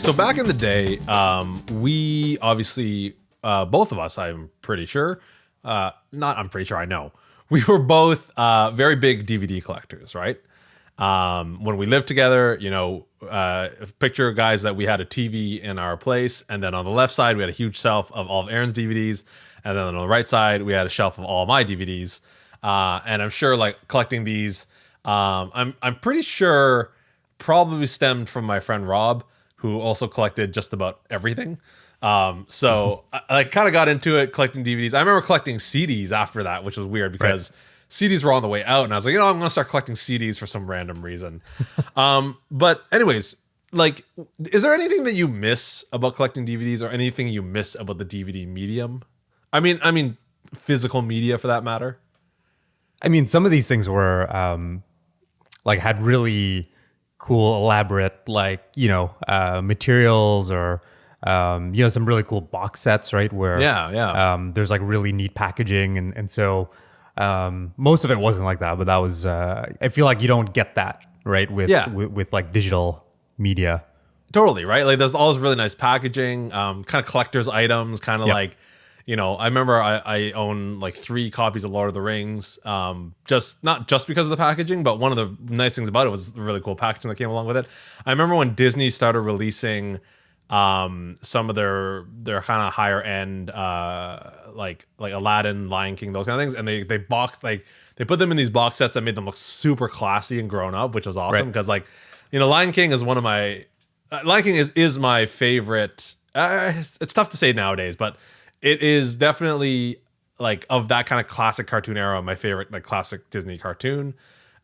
so back in the day, we obviously, both of us, I'm pretty sure, I know, we were both very big DVD collectors, right? When we lived together, picture guys that we had a TV in our place, and then on the left side we had a huge shelf of all of Aaron's DVDs, and then on the right side we had a shelf of all my DVDs. And I'm sure, like, collecting these, I'm pretty sure probably stemmed from my friend Rob, who also collected just about everything. So I kind of got into it collecting DVDs. I remember collecting CDs after that, which was weird because CDs were on the way out, and I was like, I'm going to start collecting CDs for some random reason. But anyways, like, is there anything that you miss about collecting DVDs, or anything you miss about the DVD medium? I mean, physical media for that matter. I mean, some of these things were had really cool, elaborate, materials, or some really cool box sets, right? Where there's like really neat packaging, and so most of it wasn't like that. But that was I feel like you don't get that, right, with like digital media. Totally, right? Like, there's all this really nice packaging, kind of collector's items, kind of like. I remember I own like 3 copies of Lord of the Rings, not just because of the packaging, but one of the nice things about it was the really cool packaging that came along with it. I remember when Disney started releasing some of their kind of higher end, like Aladdin, Lion King, those kind of things, and they put them in these box sets that made them look super classy and grown up, which was awesome because Lion King is Lion King is my favorite. It's tough to say nowadays, but it is definitely, like, of that kind of classic cartoon era, my favorite, like, classic Disney cartoon.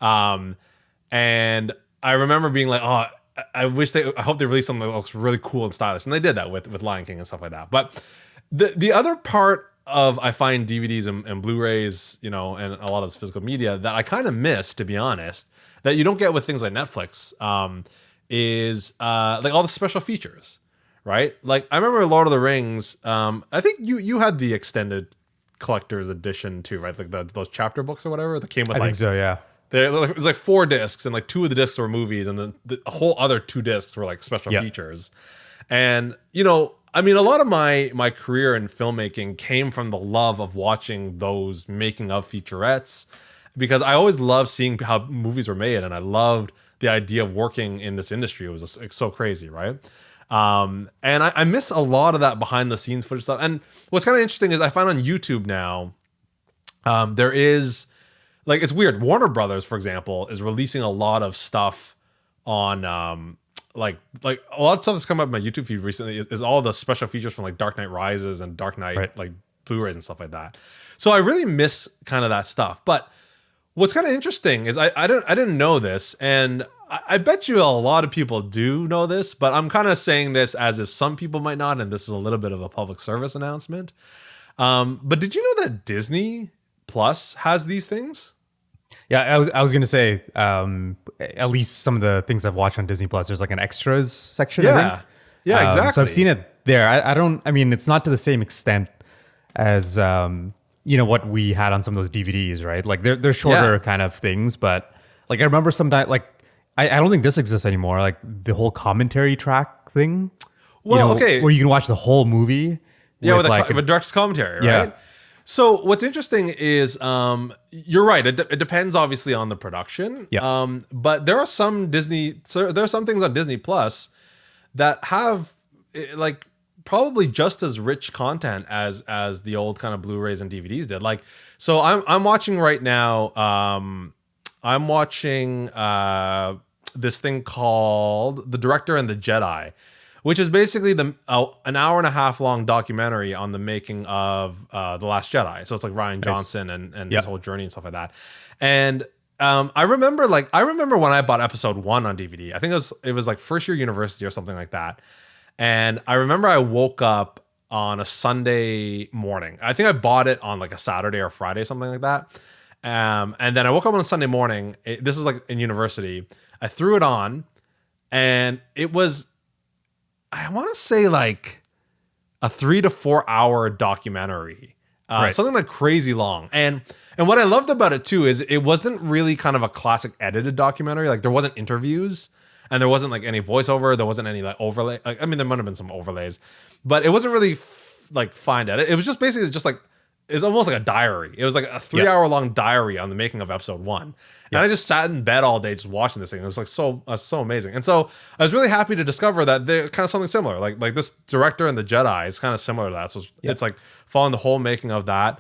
And I remember being like, I hope they release something that looks really cool and stylish. And they did that with Lion King and stuff like that. But the other part of, I find, DVDs and Blu-rays, and a lot of this physical media that I kind of miss, to be honest, that you don't get with things like Netflix, is like all the special features. Right? Like, I remember Lord of the Rings. I think you had the extended collector's edition too, right? Like those chapter books or whatever that came with. I think so, yeah. It was like 4 discs, and like 2 of the discs were movies, and then the whole other 2 discs were like special features. And a lot of my career in filmmaking came from the love of watching those making of featurettes, because I always loved seeing how movies were made, and I loved the idea of working in this industry. It was so crazy, right? And I miss a lot of that behind the scenes footage stuff. And what's kind of interesting is I find on YouTube now, there is, like, it's weird. Warner Brothers, for example, is releasing a lot of stuff on, like a lot of stuff that's come up in my YouTube feed recently is all the special features from, like, Dark Knight Rises and Dark Knight, like, Blu-rays and stuff like that. So I really miss kind of that stuff. But what's kind of interesting is I didn't know this, and I bet you a lot of people do know this, but I'm kind of saying this as if some people might not, and this is a little bit of a public service announcement. But did you know that Disney Plus has these things? Yeah, I was going to say, at least some of the things I've watched on Disney Plus, there's like an extras section, I think. Yeah, exactly. So I've seen it there. I mean, it's not to the same extent as, what we had on some of those DVDs, right? Like, they're shorter kind of things, but, like, I remember sometimes, like, I don't think this exists anymore. Like, the whole commentary track thing. Well, okay. Where you can watch the whole movie. Yeah, with a director's commentary, right? Yeah. So what's interesting is, you're right. It depends obviously on the production. Yeah. But there are some things on Disney Plus that have, like, probably just as rich content as the old kind of Blu-rays and DVDs did. Like, so I'm watching right now. I'm watching this thing called The Director and the Jedi, which is basically an hour and a half long documentary on the making of The Last Jedi. So it's like Rian Johnson and his whole journey and stuff like that. And I remember when I bought episode 1 on DVD. I think it was like first year university or something like that. And I remember I woke up on a Sunday morning. I think I bought it on like a Saturday or Friday, something like that. And then I woke up on a Sunday morning. This was like in university. I threw it on, and it was, I want to say, like a 3 to 4 hour documentary, something like crazy long. And what I loved about it too is it wasn't really kind of a classic edited documentary. Like, there wasn't interviews. and there wasn't like any voiceover, there wasn't any like overlay. Like, I mean, there might have been some overlays, but it wasn't really like fine edit. It was just basically just like it's almost like a diary. It was like a 3-hour long diary on the making of episode 1. And I just sat in bed all day just watching this thing. It was like so amazing. And so I was really happy to discover that they're kind of something similar. Like this director and the Jedi is kind of similar to that. So it's like following the whole making of that.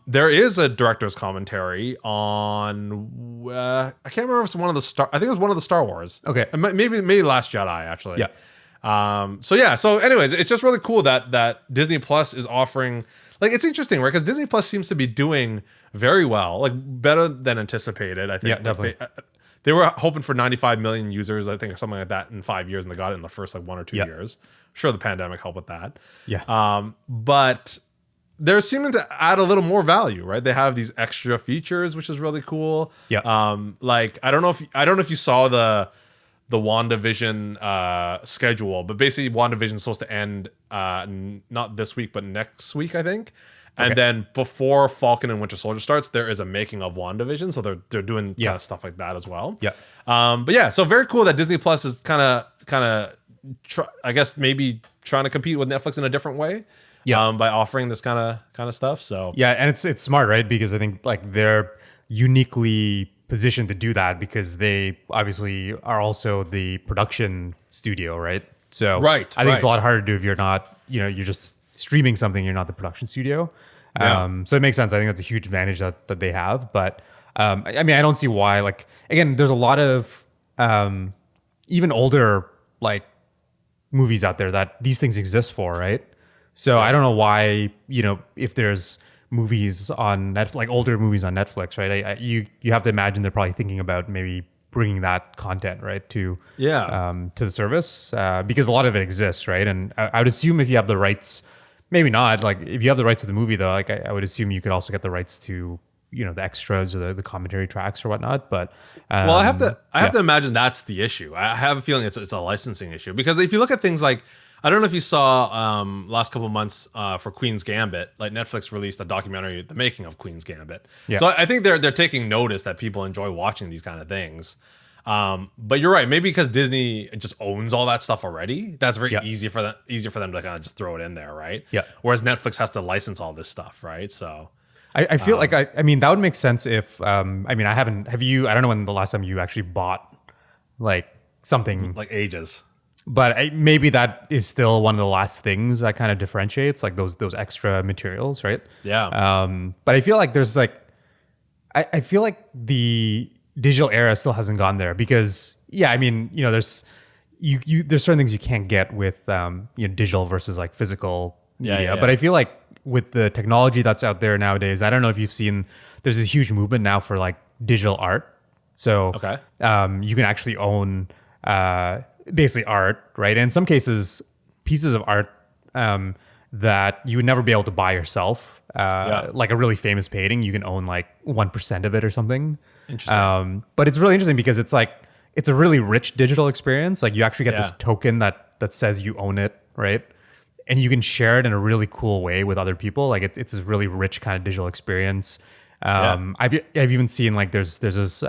There is a director's commentary on I can't remember if it's one of the I think it was one of the Star Wars. Okay. Maybe Last Jedi actually. Yeah. So anyways, it's just really cool that Disney Plus is offering, like, it's interesting, right? Because Disney Plus seems to be doing very well, like better than anticipated. I think. Yeah, definitely. They were hoping for 95 million users, I think, or something like that in 5 years, and they got it in the first like 1 or 2 years. Sure, the pandemic helped with that. Yeah. But they're seeming to add a little more value, right? They have these extra features, which is really cool. Yeah. Like I don't know if you saw the WandaVision schedule, but basically WandaVision is supposed to end not this week but next week, I think. And then before Falcon and Winter Soldier starts, there is a making of WandaVision, so they're doing kind of stuff like that as well. Yeah. But yeah, so very cool that Disney Plus is kind of I guess maybe trying to compete with Netflix in a different way. Yeah. By offering this kind of stuff. So yeah, and it's smart, right? Because I think like they're uniquely positioned to do that because they obviously are also the production studio, right? So I think it's a lot harder to do if you're not, you're just streaming something, you're not the production studio. So it makes sense. I think that's a huge advantage that they have. But I mean, I don't see why, like, again, there's a lot of even older like movies out there that these things exist for, right? So I don't know why, if there's movies on Netflix, like older movies on Netflix, right? You have to imagine they're probably thinking about maybe bringing that content, right, to the service because a lot of it exists, right? And I would assume if you have the rights, maybe not, like if you have the rights to the movie though, like I would assume you could also get the rights to the extras or the commentary tracks or whatnot. But well, I have to imagine that's the issue. I have a feeling it's a licensing issue because if you look at things like, I don't know if you saw last couple of months for Queen's Gambit, like Netflix released a documentary, the making of Queen's Gambit. Yeah. So I think they're taking notice that people enjoy watching these kind of things. But you're right, maybe because Disney just owns all that stuff already. That's very easier for them to kind of just throw it in there, right? Yeah. Whereas Netflix has to license all this stuff, right? So I feel like I mean that would make sense if I mean I don't know when the last time you actually bought like something like ages. But maybe that is still one of the last things that kind of differentiates, like those extra materials, right? Yeah. But I feel like there's like, I feel like the digital era still hasn't gone there because, I mean, there's there's certain things you can't get with digital versus like physical media. Yeah. But I feel like with the technology that's out there nowadays, I don't know if you've seen, there's this huge movement now for like digital art. So you can actually own basically art, right? And in some cases, pieces of art that you would never be able to buy yourself, like a really famous painting, you can own like 1% of it or something. Interesting. But it's really interesting because it's like, it's a really rich digital experience. Like you actually get this token that says you own it, right? And you can share it in a really cool way with other people. Like it's this really rich kind of digital experience. I've even seen like there's this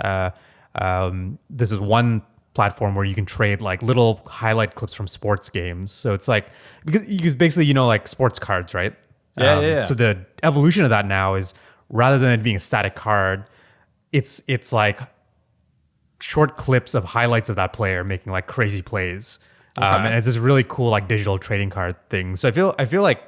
one platform where you can trade like little highlight clips from sports games. So it's like because basically like sports cards, right? So the evolution of that now is rather than it being a static card, it's like short clips of highlights of that player making like crazy plays. And it's this really cool like digital trading card thing. So I feel like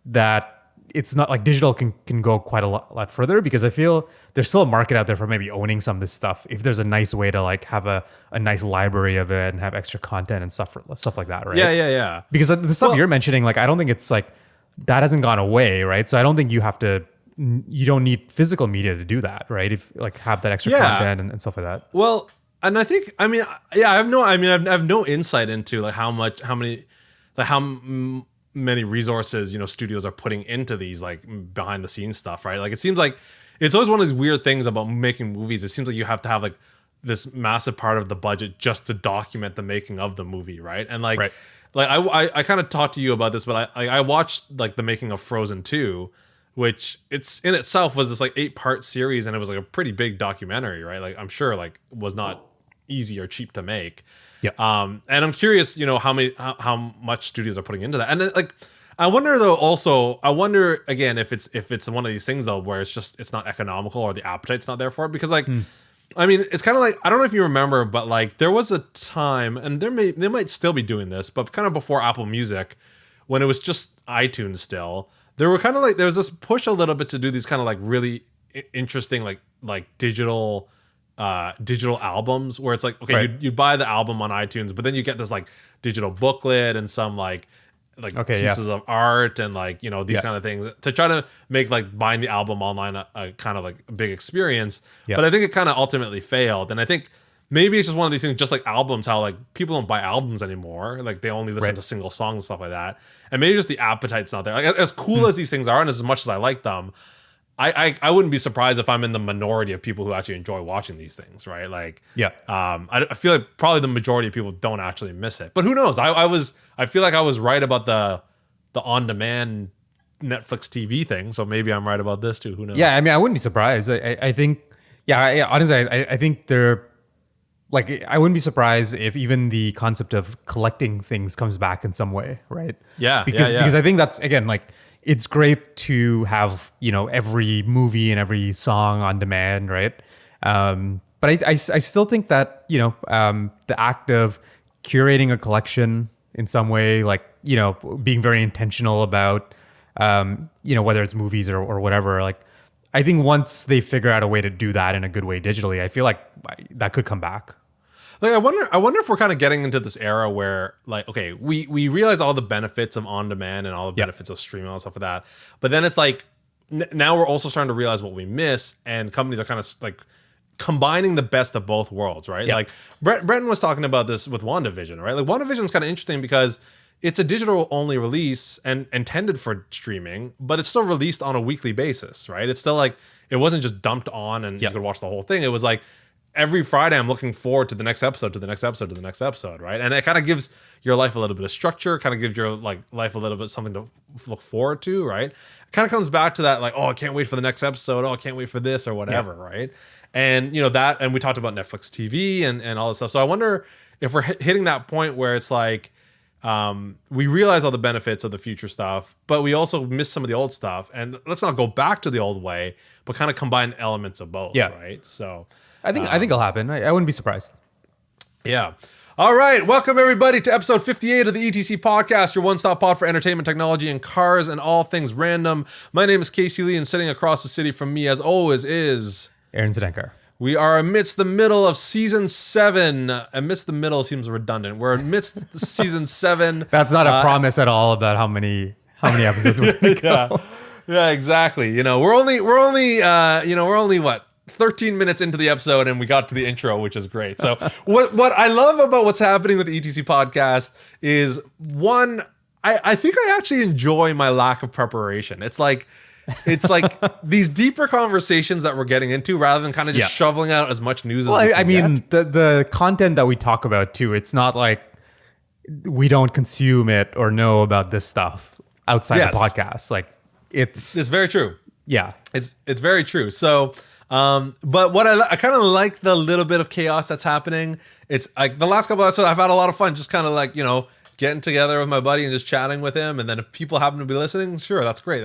that it's not like digital can go quite a lot further because I feel there's still a market out there for maybe owning some of this stuff if there's a nice way to like have a nice library of it and have extra content and stuff like that, right? Yeah. Because the stuff you're mentioning, like I don't think it's like that hasn't gone away, right? So I don't think you don't need physical media to do that, right? If like have that extra content and stuff like that. Well, and I think I have no insight into like how many resources studios are putting into these like behind the scenes stuff, right? Like it seems like it's always one of these weird things about making movies. It seems like you have to have like this massive part of the budget just to document the making of the movie, right? And like I kind of talked to you about this, but I watched like the making of Frozen 2, which it's in itself was this like 8-part series, and it was like a pretty big documentary, right? Like I'm sure like was not easy or cheap to make. Yeah. And I'm curious, how much studios are putting into that. And then, like, I wonder though. Also, I wonder again if it's one of these things though where it's not economical or the appetite's not there for it, because like. I mean, it's kind of like, I don't know if you remember, but like there was a time, and they might still be doing this, but kind of before Apple Music, when it was just iTunes still, there was this push a little bit to do these kind of like really interesting like digital albums where it's like, okay, Right. you buy the album on iTunes, but then you get this like digital booklet and some like pieces of art and like, these kind of things to try to make like buying the album online a kind of like a big experience. But I think it kind of ultimately failed. And I think maybe it's just one of these things, just like albums, how like people don't buy albums anymore. Like they only listen to single songs and stuff like that. And maybe just the appetite's not there. Like, as cool as these things are, and as much as I like them, I wouldn't be surprised if I'm in the minority of people who actually enjoy watching these things, right? Like, I feel like probably the majority of people don't actually miss it, but who knows? I feel like I was right about the on-demand Netflix TV thing, so maybe I'm right about this too. Who knows? Yeah, I mean, I wouldn't be surprised. I think, honestly, I think they're like, I wouldn't be surprised if even the concept of collecting things comes back in some way, right? Yeah, because I think that's, again, like, it's great to have, every movie and every song on demand, right? But I still think that, the act of curating a collection in some way, like, being very intentional about, whether it's movies or whatever, like, I think once they figure out a way to do that in a good way digitally, I feel like that could come back. Like, I wonder if we're kind of getting into this era where, like, okay, we realize all the benefits of on demand and all the benefits of streaming and all stuff like that, but then it's like now we're also starting to realize what we miss, and companies are kind of like combining the best of both worlds, right? Like Brenton was talking about this with WandaVision, right? Like WandaVision is kind of interesting because it's a digital only release and intended for streaming, but it's still released on a weekly basis, right? It's still like, it wasn't just dumped on and you could watch the whole thing. It was like, every Friday I'm looking forward to the next episode, right? And it kind of gives your life a little bit of structure, kind of gives your like life a little bit something to look forward to, right? It kind of comes back to that, like, oh, I can't wait for the next episode, oh, I can't wait for this or whatever, right? And that, and we talked about Netflix TV and all this stuff. So I wonder if we're hitting that point where it's like, we realize all the benefits of the future stuff, but we also miss some of the old stuff, and let's not go back to the old way, but kind of combine elements of both, right? So I think it'll happen. I wouldn't be surprised. Yeah. All right. Welcome, everybody, to episode 58 of the ETC podcast, your one-stop pod for entertainment, technology, and cars, and all things random. My name is Casey Lee, and sitting across the city from me, as always, is Aaron Zdenkar. We are amidst the middle of season 7. Amidst the middle seems redundant. We're amidst season 7. That's not a promise at all about how many episodes we're going to go. Yeah, exactly. We're only what, 13 minutes into the episode, and we got to the intro, which is great. So what I love about what's happening with the ETC podcast is, one, I think I actually enjoy my lack of preparation. It's like these deeper conversations that we're getting into, rather than kind of just shoveling out as much news as we can. I mean, the content that we talk about too, it's not like we don't consume it or know about this stuff outside the podcast. Like, it's very true. Yeah. It's very true. So but what I kind of like the little bit of chaos that's happening. It's like the last couple of episodes, I've had a lot of fun just kind of like, getting together with my buddy and just chatting with him. And then if people happen to be listening, sure, that's great.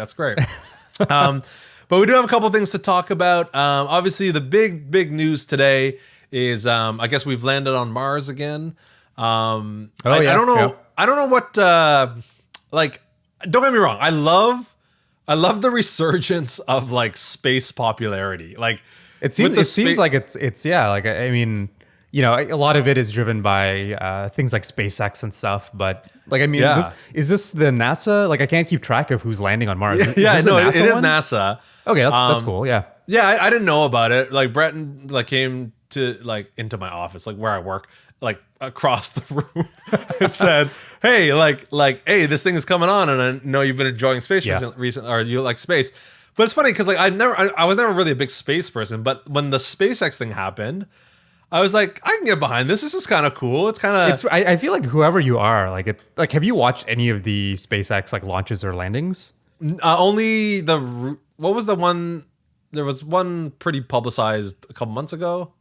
But we do have a couple things to talk about. Obviously, the big news today is, I guess we've landed on Mars again. I don't know. Yeah. I don't know what, like, don't get me wrong. I love the resurgence of like space popularity. Like, it seems like it's like, I mean, a lot of it is driven by things like SpaceX and stuff. But like, I mean, is this the NASA? Like, I can't keep track of who's landing on Mars. It is NASA. Okay, that's cool. Yeah. Yeah, I didn't know about it. Like, Breton like came to like into my office, like where I work, like across the room, and said, "Hey, hey, this thing is coming on, and I know you've been enjoying space recently, or you like space." But it's funny because like I was never really a big space person, but when the SpaceX thing happened, I was like, I can get behind this. This is kind of cool. It's kind of. I feel like whoever you are, like, have you watched any of the SpaceX like launches or landings? Only what was the one? There was one pretty publicized a couple months ago.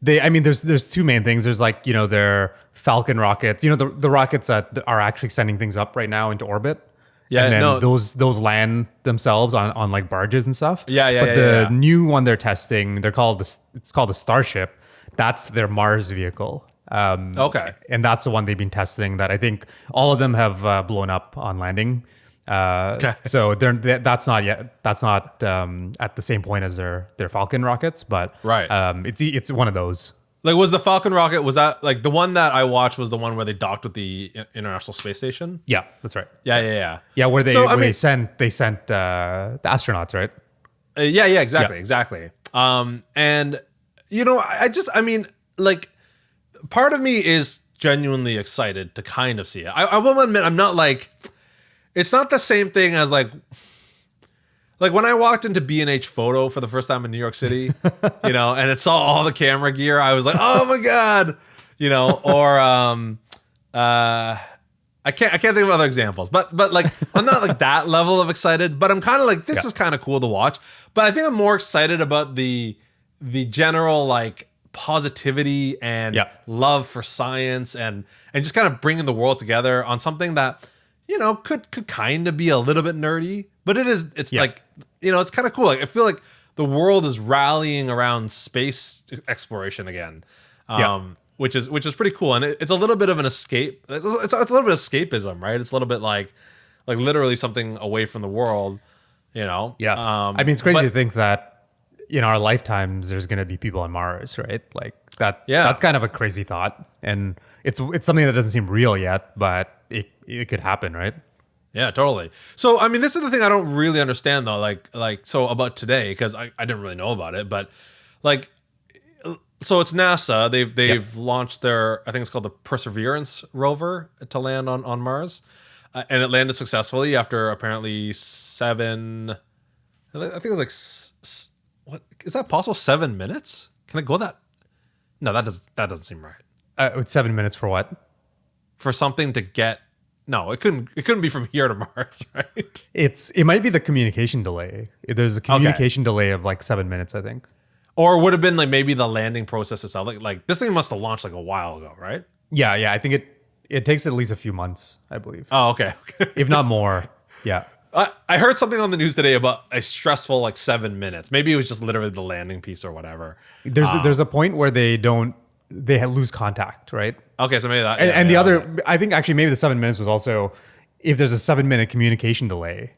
I mean, there's two main things. There's like, their Falcon rockets, the rockets that are actually sending things up right now into orbit. Yeah, and then no. those land themselves on like barges and stuff. But the Yeah. new one they're testing, it's called the Starship. That's their Mars vehicle. Okay. And that's the one they've been testing. That I think all of them have blown up on landing. So that's not at the same point as their Falcon rockets, but Right. It's one of those. Like, was the Falcon rocket, was that like the one that I watched was the one where they docked with the International Space Station? Yeah, that's right. Yeah. Yeah, where So, I mean- they sent the astronauts, right? Exactly. And I mean, like, part of me is genuinely excited to kind of see it. I will admit, I'm not like, it's not the same thing as like when I walked into B&H Photo for the first time in New York City, and it saw all the camera gear, I was like, oh my God, or I can't think of other examples, but like, I'm not like that level of excited, but I'm kind of like, this is kind of cool to watch. But I think I'm more excited about the general like positivity and love for science and just kind of bringing the world together on something that, could kind of be a little bit nerdy, but it's like, it's kind of cool. Like, I feel like the world is rallying around space exploration again. Which is pretty cool. And it's a little bit of an escape. It's a little bit of escapism, right? It's a little bit like literally something away from the world, Yeah. I mean, it's crazy to think that in our lifetimes, there's going to be people on Mars, right? Like that. Yeah. That's kind of a crazy thought. And it's something that doesn't seem real yet, but it could happen, right? Yeah, totally. So, I mean, this is the thing I don't really understand though. So about today, because I didn't really know about it, but like, so it's NASA. They've launched their, I think it's called the Perseverance rover to land on Mars, and it landed successfully after apparently 7. I think it was like what is that possible? 7 minutes? Can it go that? No, that doesn't seem right. It's 7 minutes for what? For something to get. No, it couldn't be from here to Mars, right? It might be the communication delay. There's a communication delay of like 7 minutes, I think. Or it would have been like maybe the landing process itself. Like this thing must have launched like a while ago, right? Yeah. I think it takes at least a few months, I believe. Oh, okay. If not more. Yeah. I heard something on the news today about a stressful like 7 minutes. Maybe it was just literally the landing piece or whatever. There's a point where they lose contact, right? Okay, so maybe that. And the other, I think actually maybe the 7 minutes was also if there's a 7 minute communication delay.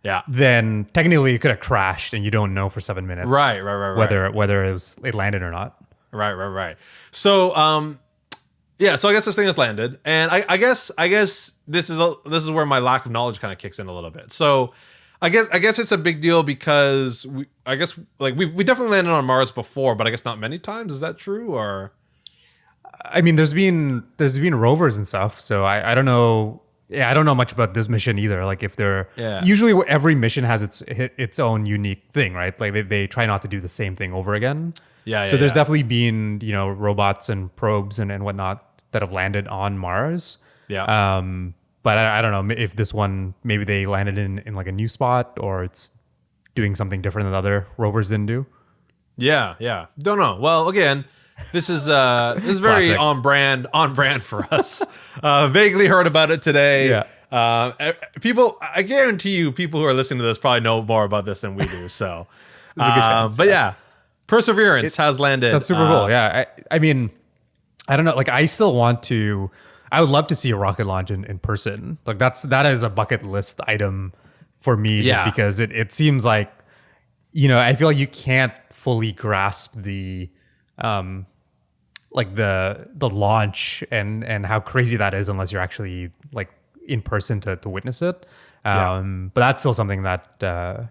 Yeah. Then technically it could have crashed and you don't know for 7 minutes. Right. Whether it landed or not. Right. So so I guess this thing has landed, and I guess this is where my lack of knowledge kind of kicks in a little bit. So I guess it's a big deal because we definitely landed on Mars before, but I guess not many times. Is that true? Or I mean, there's been rovers and stuff, so I don't know. Yeah, I don't know much about this mission either. Like if they're usually every mission has its own unique thing, right? Like they try not to do the same thing over again. So there's definitely been robots and probes and whatnot that have landed on Mars. Yeah. But I don't know if this one maybe they landed in like a new spot or it's doing something different than other rovers didn't do. Yeah. Don't know. Well, again, this is very on brand for us. Vaguely heard about it today. Yeah. I guarantee you, people who are listening to this probably know more about this than we do. So, there's a good chance. But yeah, Perseverance has landed. That's super cool. Yeah. I mean, I don't know. Like, I would love to see a rocket launch in person. Like that is a bucket list item for me, just because it seems like, I feel like you can't fully grasp the launch and how crazy that is unless you're actually like in person to witness it. But that's still something that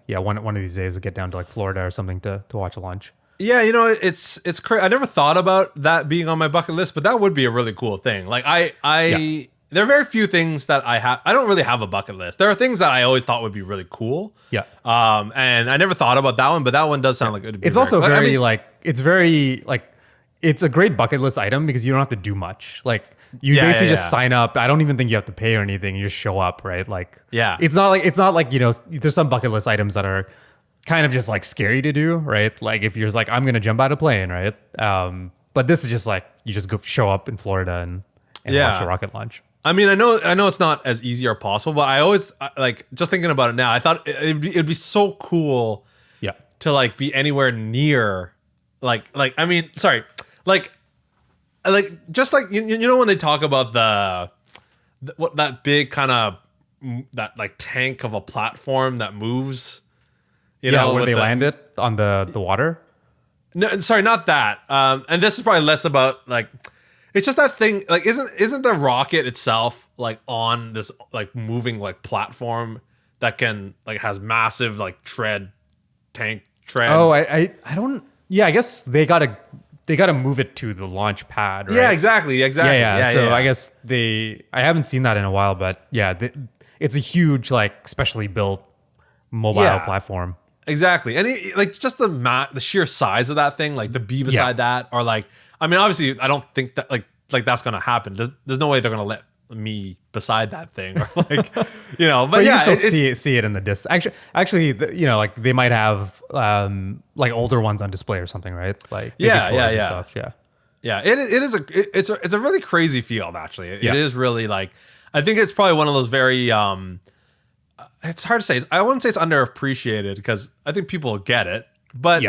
one of these days I'll get down to like Florida or something to watch a launch. Yeah, it's crazy. I never thought about that being on my bucket list, but that would be a really cool thing. Like there are very few things that I don't really have a bucket list. There are things that I always thought would be really cool. Yeah. And I never thought about that one, but that one does sound like it would be it's also it's a great bucket list item because you don't have to do much. Like you basically just sign up. I don't even think you have to pay or anything. You just show up, right? Like it's not like there's some bucket list items that are kind of just like scary to do, right? Like if you're just like, I'm gonna jump out of a plane, right? But this is just like you just go show up in Florida and launch a rocket launch. I mean, I know it's not as easy or possible, but I always like just thinking about it now. I thought it'd be so cool, to like be anywhere near, like I mean, sorry, like just like you know when they talk about what that big kind of that like tank of a platform that moves, you know, where they land it on the water. No, sorry, not that. And this is probably less about like. It's just that thing, like, isn't the rocket itself like on this like moving like platform that can like has massive like tank tread? Oh, I don't. Yeah, I guess they gotta move it to the launch pad. Right? Yeah, exactly. Yeah. So I guess I haven't seen that in a while, but yeah, it's a huge like specially built mobile platform. Exactly, and like just the sheer size of that thing, like to be beside that, or like. I mean, obviously, I don't think that like that's gonna happen. There's no way they're gonna let me beside that thing, or like, you know. But yeah, you can see it in the distance. Actually, you know, like they might have like older ones on display or something, right? Like stuff. Yeah. It's a really crazy field. Actually, it is really like I think it's probably one of those very it's hard to say. I wouldn't say it's underappreciated because I think people get it, but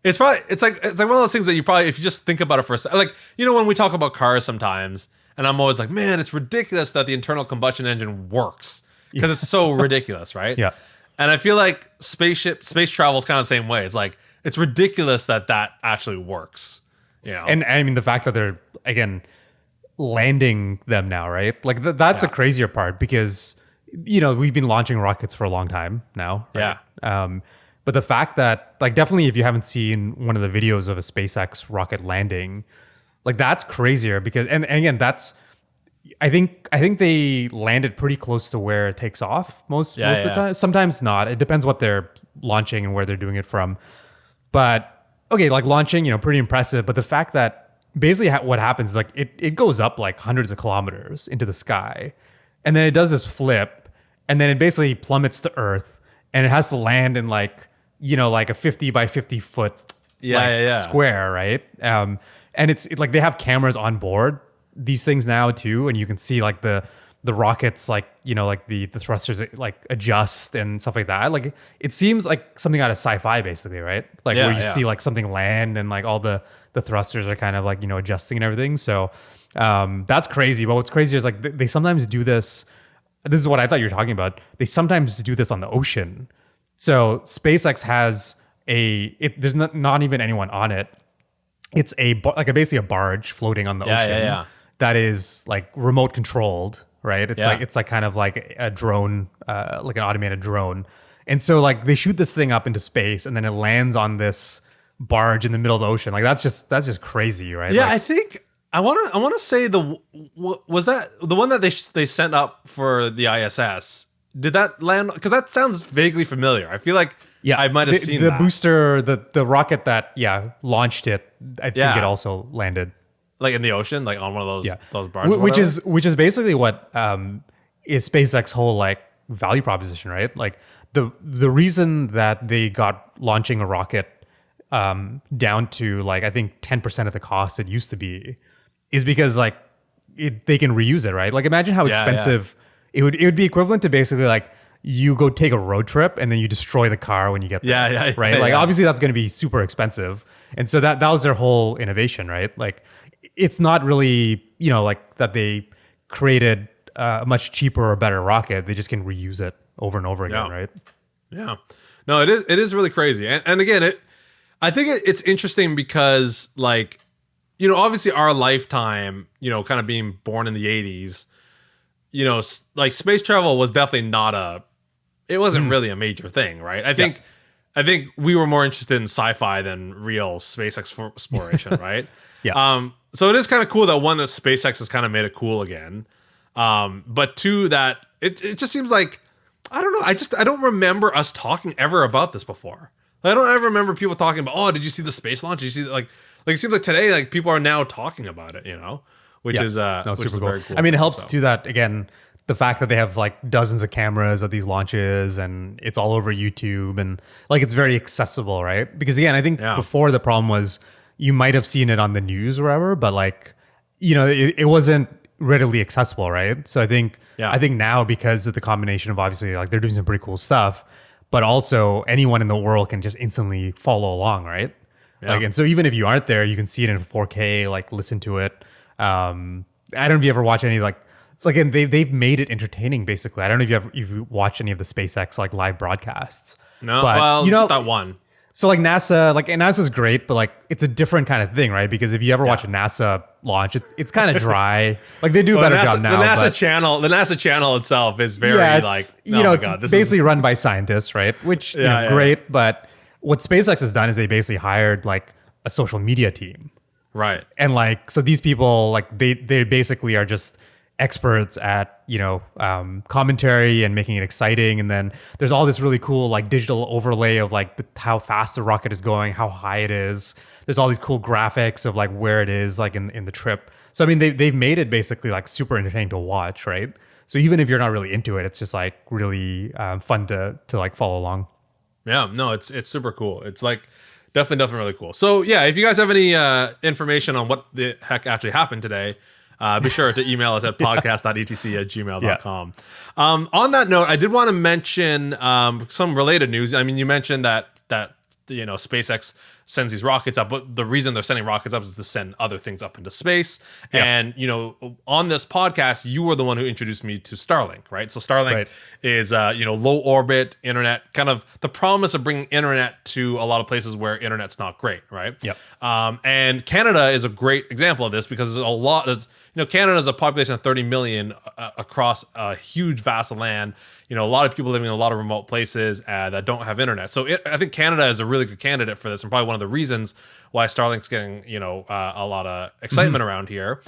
it's like one of those things that you probably, if you just think about it for a second, like, you know, when we talk about cars sometimes, and I'm always like, man, it's ridiculous that the internal combustion engine works because it's so ridiculous, right? Yeah. And I feel like space travel is kind of the same way. It's like, it's ridiculous that actually works. You know? And I mean, the fact that they're, again, landing them now, right? Like that's a crazier part because, you know, we've been launching rockets for a long time now. Right? Yeah. But the fact that, like, definitely if you haven't seen one of the videos of a SpaceX rocket landing, like that's crazier because, and again, that's, I think they landed pretty close to where it takes off most of the time. Sometimes not. It depends what they're launching and where they're doing it from. But okay, like launching, you know, pretty impressive. But the fact that basically what happens is like it goes up like hundreds of kilometers into the sky, and then it does this flip, and then it basically plummets to Earth, and it has to land in like, you know, like a 50 by 50 foot square, right? And it's like they have cameras on board these things now too, and you can see like the rockets, like, you know, like the thrusters like adjust and stuff like that. Like it seems like something out of sci-fi basically, right? Like where you see like something land and like all the thrusters are kind of like, you know, adjusting and everything. So that's crazy. But what's crazy is like they sometimes do this. This is what I thought you were talking about. They sometimes do this on the ocean. So SpaceX has there's not even anyone on it. It's basically a barge floating on the ocean that is like remote controlled, right? It's like kind of like a drone, like an automated drone. And so like they shoot this thing up into space and then it lands on this barge in the middle of the ocean. Like that's just crazy, right? Yeah, like, I think I want to say was that the one that they sent up for the ISS. Did that land? Because that sounds vaguely familiar. I feel like I might have seen the that. Booster, the rocket that launched it. I think it also landed like in the ocean, like on one of those barges. Which is basically what is SpaceX whole like value proposition, right? Like the reason that they got launching a rocket down to like I think 10% of the cost it used to be is because like they can reuse it, right? Like imagine how expensive. It would be equivalent to basically like you go take a road trip and then you destroy the car when you get there, right? Like obviously that's going to be super expensive, and so that was their whole innovation, right? Like it's not really, you know, like that they created a much cheaper or better rocket. They just can reuse it over and over again, right? Yeah, no, it is really crazy, and again, I think it's interesting because like, you know, obviously our lifetime, you know, kind of being born in the 80s. You know, like space travel was definitely it wasn't really a major thing, right? I think we were more interested in sci-fi than real space exploration, right? So it is kind of cool that one, that SpaceX has kind of made it cool again. But two, that it just seems like, I don't know. I don't remember us talking ever about this before. I don't ever remember people talking about, oh, did you see the space launch? Did you see like it seems like today, like people are now talking about it, you know? Which is super cool. Very cool. I mean, it helps too that again, the fact that they have like dozens of cameras at these launches and it's all over YouTube and like it's very accessible, right? Because again, I think before the problem was you might have seen it on the news or whatever, but like, it wasn't readily accessible, right? So I think now, because of the combination of, obviously, like, they're doing some pretty cool stuff, but also anyone in the world can just instantly follow along, right? Yeah. Like, and so even if you aren't there, you can see it in 4K, like, listen to it. I don't know if you ever watch any, like and they've made it entertaining, basically. I don't know if you watch any of the SpaceX like live broadcasts. No, but, well, just that one. So like NASA, and NASA's great, but like it's a different kind of thing, right? Because if you ever watch a NASA launch, it's kind of dry. Like they do a better job now. The NASA channel itself is very it's basically run by scientists, right? Which great, but what SpaceX has done is they basically hired like a social media team, right? And like, so these people, like they basically are just experts at commentary and making it exciting, and then there's all this really cool like digital overlay of like how fast the rocket is going, how high it is. There's all these cool graphics of like where it is like in the trip. So I mean they've made it basically like super entertaining to watch, right? So even if you're not really into it, it's just like really fun to like follow along. Yeah, no, it's super cool. It's like definitely really cool. So yeah, if you guys have any information on what the heck actually happened today, be sure to email us at podcast.etc@gmail.com. On that note, I did want to mention some related news. I mean, you mentioned that SpaceX sends these rockets up, but the reason they're sending rockets up is to send other things up into space. Yeah. And on this podcast, you were the one who introduced me to Starlink, right? So Starlink is low orbit internet, kind of the promise of bringing internet to a lot of places where internet's not great, right? Yep. And Canada is a great example of this, because Canada is a population of 30 million across a huge vast land. A lot of people living in a lot of remote places that don't have internet. So I think Canada is a really good candidate for this, and probably one of the reasons why Starlink's getting a lot of excitement around here.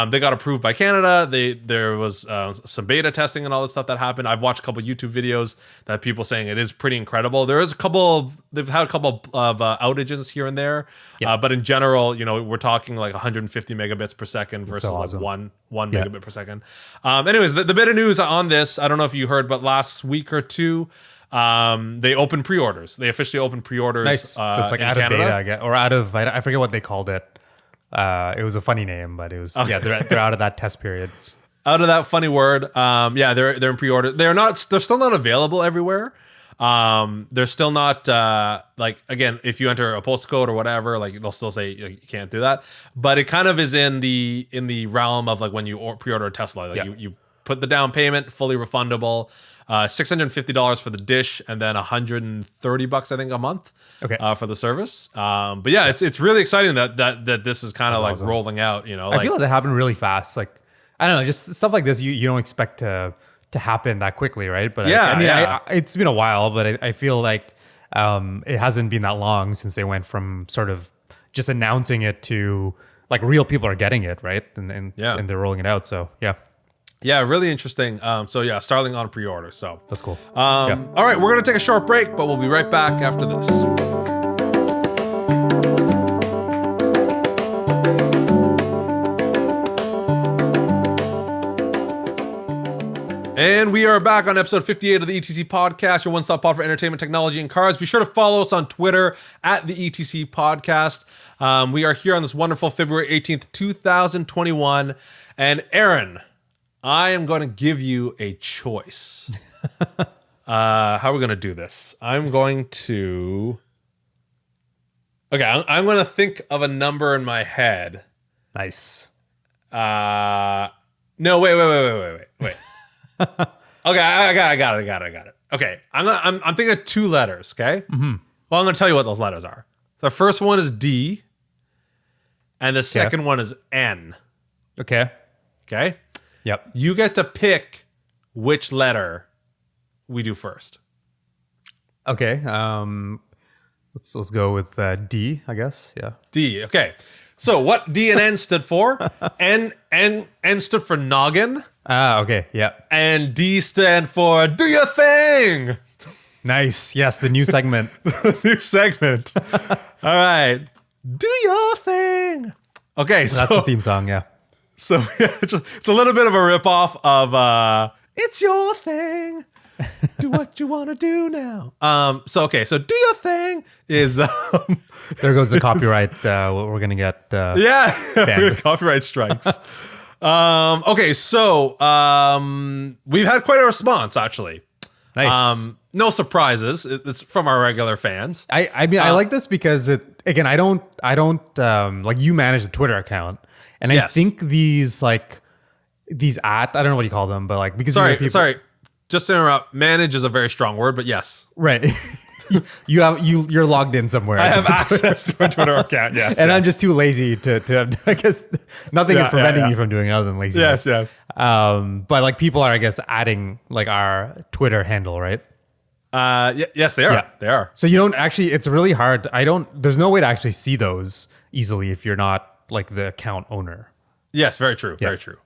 They got approved by Canada. There was some beta testing and all this stuff that happened. I've watched a couple YouTube videos that people saying it is pretty incredible. They've had a couple of outages here and there, but in general, we're talking like 150 megabits per second versus awesome. Like one megabit per second. Anyways, the bit of news on this, I don't know if you heard, but last week or two, they opened pre-orders. They officially opened pre-orders. Nice. So it's like out of beta, I guess, or out of, I forget what they called it. It was a funny name, but it was they're out of that test period. Out of that funny word. They're in pre-order. They're still not available everywhere. They're still not again, if you enter a postcode or whatever, like they'll still say you can't do that. But it kind of is in the realm of like when you pre-order a Tesla, like you put the down payment, fully refundable. $650 for the dish, and then $130 I think a month for the service. But it's really exciting that this is kind of like awesome. Rolling out. I feel like that happened really fast. Like I don't know, just stuff like this you don't expect to happen that quickly, right? But it's been a while, but I feel like it hasn't been that long since they went from sort of just announcing it to like real people are getting it, right? And they're rolling it out. So yeah. Yeah, really interesting. Starlink on pre-order. So that's cool. All right, we're gonna take a short break, but we'll be right back after this. And we are back on episode 58 of the ETC Podcast, your one-stop pod for entertainment, technology, and cars. Be sure to follow us on Twitter at the ETC Podcast. We are here on this wonderful February 18th, 2021. And Aaron, I am going to give you a choice. How are we going to do this? I'm going to think of a number in my head. Nice. No, wait. Okay, I got it. Okay, I'm thinking of two letters. Okay. Mm-hmm. Well, I'm going to tell you what those letters are. The first one is D, and the second one is N. Okay. Yep. You get to pick which letter we do first. Okay. Let's go with D, I guess. Yeah. D. Okay. So what D and N stood for? N stood for noggin. Okay. Yeah. And D stand for do your thing. Nice. Yes, the new segment. New segment. All right. Do your thing. Okay. So that's the theme song. Yeah. So it's a little bit of a ripoff of "It's Your Thing." Do what you want to do now. So do your thing is there goes the copyright. We're gonna get copyright strikes. So we've had quite a response actually. Nice. No surprises. It's from our regular fans. I mean, I like this because I don't like, you manage the Twitter account, and I think these I don't know what you call them, but like, because sorry, just to interrupt. Manage is a very strong word, but yes, right. You're logged in somewhere. I have access to a Twitter account. Yes, and I'm just too lazy to I guess nothing is preventing me from doing it other than laziness. Yes. But like, people are, I guess, adding like our Twitter handle, right? Yes, they are. Yeah. They are. So you don't actually, it's really hard. There's no way to actually see those easily if you're not like the account owner. Yes, very true. Yeah. Very true.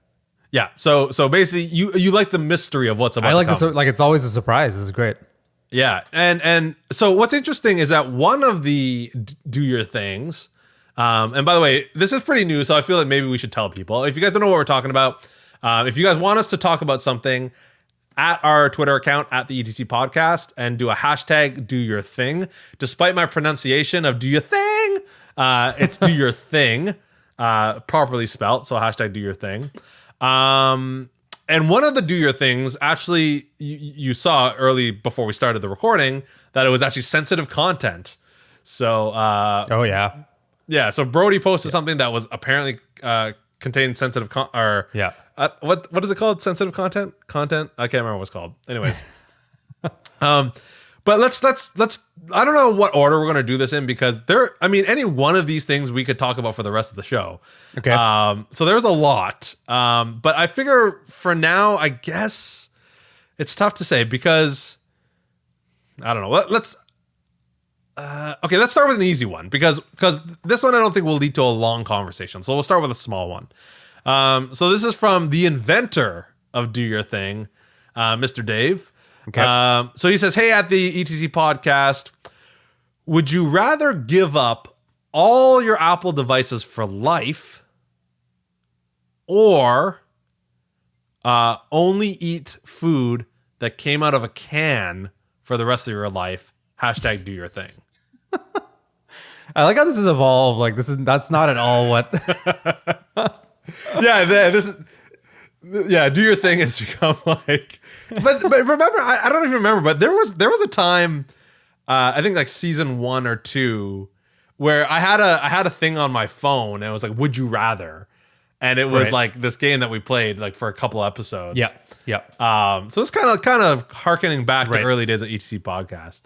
Yeah. So basically you like the mystery of what's about to come. This, like, it's always a surprise. This is great. Yeah. And so what's interesting is that one of the do your things, and by the way, this is pretty new, so I feel like maybe we should tell people. If you guys don't know what we're talking about, if you guys want us to talk about something, at our Twitter account at the ETC podcast and do a hashtag do your thing. Despite my pronunciation of do your thing, it's do your thing, properly spelt. So hashtag do your thing. And one of the do your things, actually, you saw early before we started the recording that it was actually sensitive content. So, yeah. So Brody posted something that was apparently contained sensitive what is it called? Sensitive content? I can't remember what it's called. Anyways. But let's I don't know what order we're going to do this in, because any one of these things we could talk about for the rest of the show. Okay. So there's a lot. But I figure for now, I guess it's tough to say because I don't know. Let's start with an easy one because this one I don't think will lead to a long conversation. So we'll start with a small one. So this is from the inventor of Do Your Thing, Mr. Dave. Okay. So he says, hey, at the ETC podcast, would you rather give up all your Apple devices for life or only eat food that came out of a can for the rest of your life? Hashtag do your thing. I like how this has evolved. Like, that's not at all what... do your thing has become like, but remember, I don't even remember, but there was a time, I think like season 1 or 2, where I had a thing on my phone and it was like, would you rather? And it was like this game that we played like for a couple episodes. Yeah. So it's kind of harkening back to early days of ETC podcast.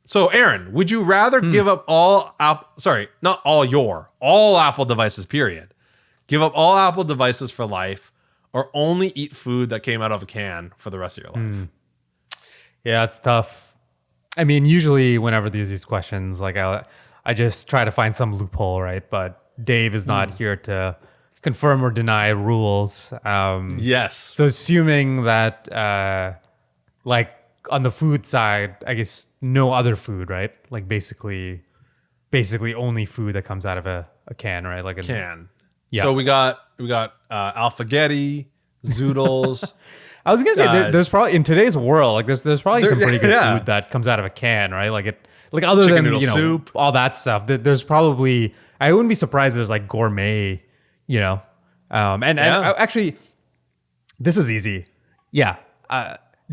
So Aaron, would you rather give up all Apple devices, period? Give up all Apple devices for life, or only eat food that came out of a can for the rest of your life? Yeah, it's tough. I mean, usually whenever there's these questions, like I just try to find some loophole, right? But Dave is not here to confirm or deny rules. Yes. So assuming that, like on the food side, I guess no other food, right? Like basically only food that comes out of a can, right? Like a can. Yeah. So we got Alphagetti, Zoodles. I was gonna say there's probably in today's world, like there's probably some pretty good food that comes out of a can, right? Like other chicken than noodle soup, all that stuff. There's probably, I wouldn't be surprised if there's like gourmet, and actually, this is easy. Yeah,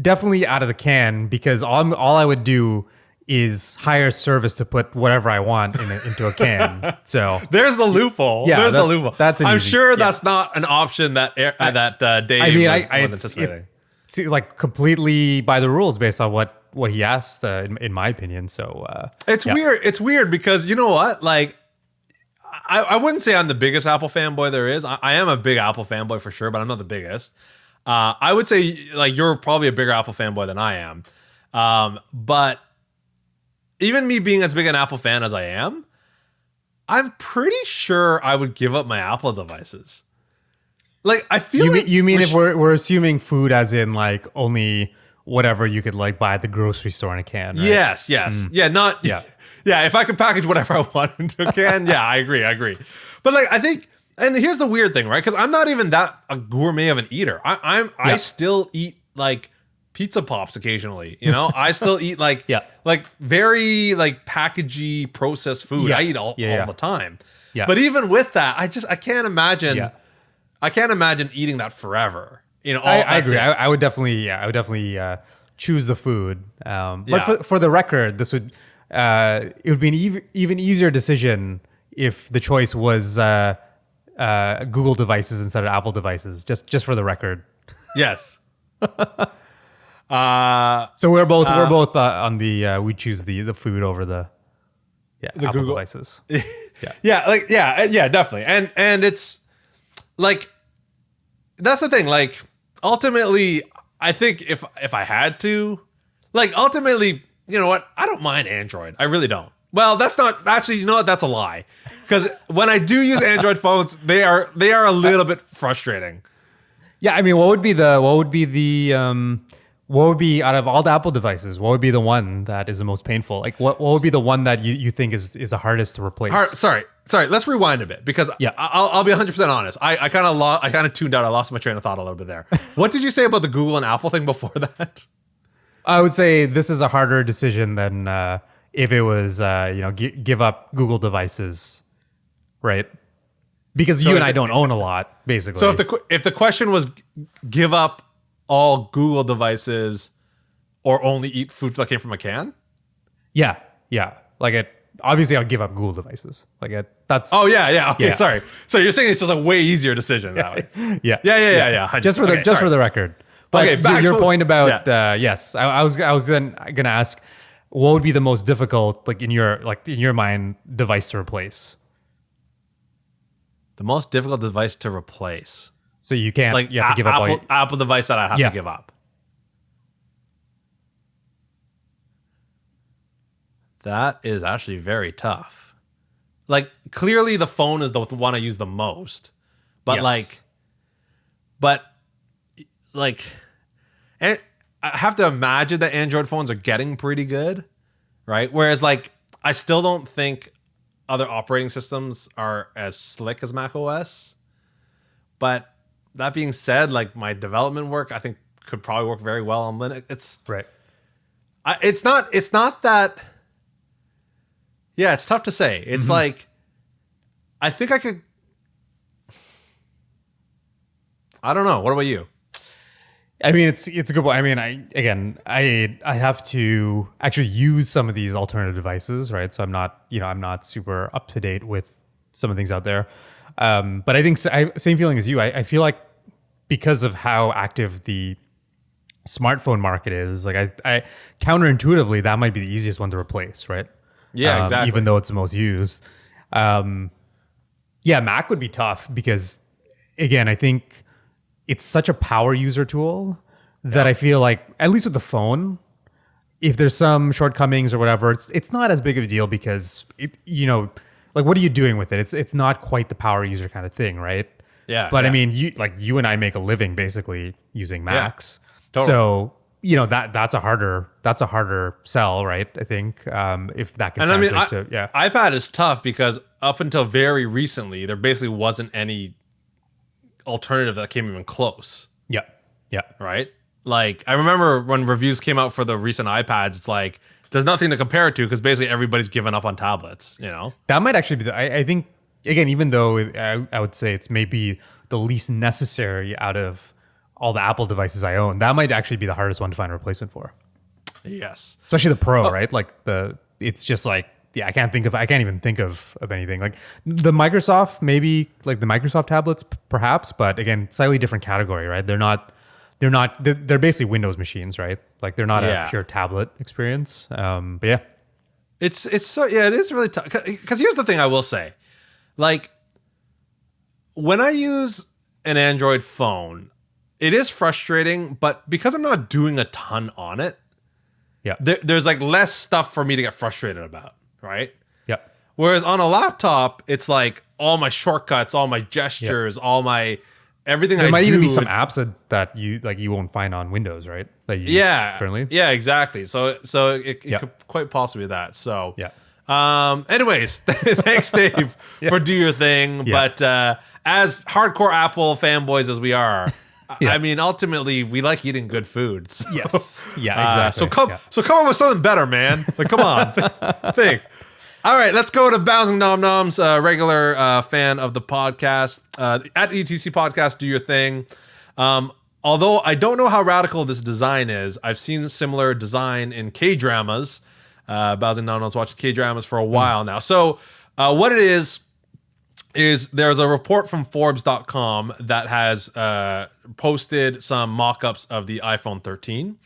definitely out of the can, because all I would do is hire service to put whatever I want into a can. So there's the loophole. Yeah, there's the loophole. I'm sure that's not an option that Dave was anticipating. It's like completely by the rules based on what he asked, in my opinion. So it's weird. It's weird because you know what? Like, I wouldn't say I'm the biggest Apple fanboy there is. I am a big Apple fanboy for sure, but I'm not the biggest. I would say like you're probably a bigger Apple fanboy than I am. But even me being as big an Apple fan as I am, I'm pretty sure I would give up my Apple devices. Like, I feel you mean if we're assuming food as in like only whatever you could like buy at the grocery store in a can, right? Yes. Yeah, if I could package whatever I want into a can, yeah, I agree. But like, I think, and here's the weird thing, right? Because I'm not even that a gourmet of an eater. I still eat like pizza pops occasionally. You know, I still eat like very like packagey processed food. I eat all the time. Yeah. But even with that, I can't imagine. Yeah. I can't imagine eating that forever. You know, I agree. I would definitely choose the food. But for the record, this would it would be an even easier decision if the choice was Google devices instead of Apple devices. Just for the record. Yes. So we're both on the we choose the food over the Apple Google devices. Definitely. And it's like, that's the thing. Like, ultimately, I think if I had to, like, ultimately, you know what? I don't mind Android. I really don't. Well, that's not actually, you know what? That's a lie. Because when I do use Android phones, they are a little bit frustrating. Yeah, I mean, what would be out of all the Apple devices, what would be the one that is the most painful? Like, what would be the one that you think is the hardest to replace? Sorry. Let's rewind a bit, because I'll be 100% honest. I kind of tuned out. I lost my train of thought a little bit there. What did you say about the Google and Apple thing before that? I would say this is a harder decision than if it was give up Google devices, right? Because you and I don't own a lot, basically. So if the question was give up all Google devices or only eat food that came from a can? Yeah. Like obviously I'll give up Google devices. That's. Oh yeah. Okay, sorry. So you're saying it's just a way way easier that way. Yeah. Just for the record. But okay, back your point about yes, I was then gonna ask, what would be the most difficult, like in your mind, device to replace? The most difficult device to replace. So you can't, like, you have to give up Apple device that I have to give up. That is actually very tough. Like, clearly the phone is the one I use the most, but and I have to imagine that Android phones are getting pretty good, right? Whereas, like, I still don't think other operating systems are as slick as Mac OS. But that being said, like, my development work, I think, could probably work very well on Linux. It's right. It's not that. Yeah, it's tough to say. It's like, I think I could. I don't know. What about you? I mean, it's a good point. I mean, I have to actually use some of these alternative devices, right? So I'm not super up to date with some of the things out there. But I think same feeling as you. I feel like because of how active the smartphone market is, like I counterintuitively, that might be the easiest one to replace, right? Yeah, exactly. Even though it's the most used. Mac would be tough because, again, I think it's such a power user tool that I feel like, at least with the phone, if there's some shortcomings or whatever, it's not as big of a deal because like, what are you doing with it? It's not quite the power user kind of thing, right? Yeah. But I mean, you and I make a living basically using Macs. Yeah, totally. So, that's a harder sell, right? I think if that can translate to iPad is tough because up until very recently, there basically wasn't any alternative that came even close. Yeah. Right? Like, I remember when reviews came out for the recent iPads, it's like, there's nothing to compare it to because basically everybody's given up on tablets, That might actually be I think, again, even though I would say it's maybe the least necessary out of all the Apple devices I own, that might actually be the hardest one to find a replacement for. Yes. Especially the Pro, right? Like it's just like, I can't even think of anything. Like the Microsoft, maybe like the Microsoft tablets perhaps, but again, slightly different category, right? They're basically Windows machines, right? Like they're not a pure tablet experience. But yeah. It is really tough. Because here's the thing I will say. Like, when I use an Android phone, it is frustrating, but because I'm not doing a ton on it, there's like less stuff for me to get frustrated about, right? Yeah. Whereas on a laptop, it's like all my shortcuts, all my gestures, all my everything. There might even be some apps that you won't find on Windows, right? That you use currently. Yeah, exactly. So it could quite possibly be that. So anyways, thanks, Dave, for do your thing. Yeah. But as hardcore Apple fanboys as we are, Yeah. I mean, ultimately, we like eating good food. So, Yes. Yeah, exactly. So come up with something better, man. Like, come on, think. All right, let's go to Bouncing Nom Noms, regular fan of the podcast. At ETC Podcast, do your thing. Although I don't know how radical this design is, I've seen similar design in K-dramas. Bouncing Nom Noms watched K-dramas for a while now. So what it is there's a report from Forbes.com that has posted some mock-ups of the iPhone 13.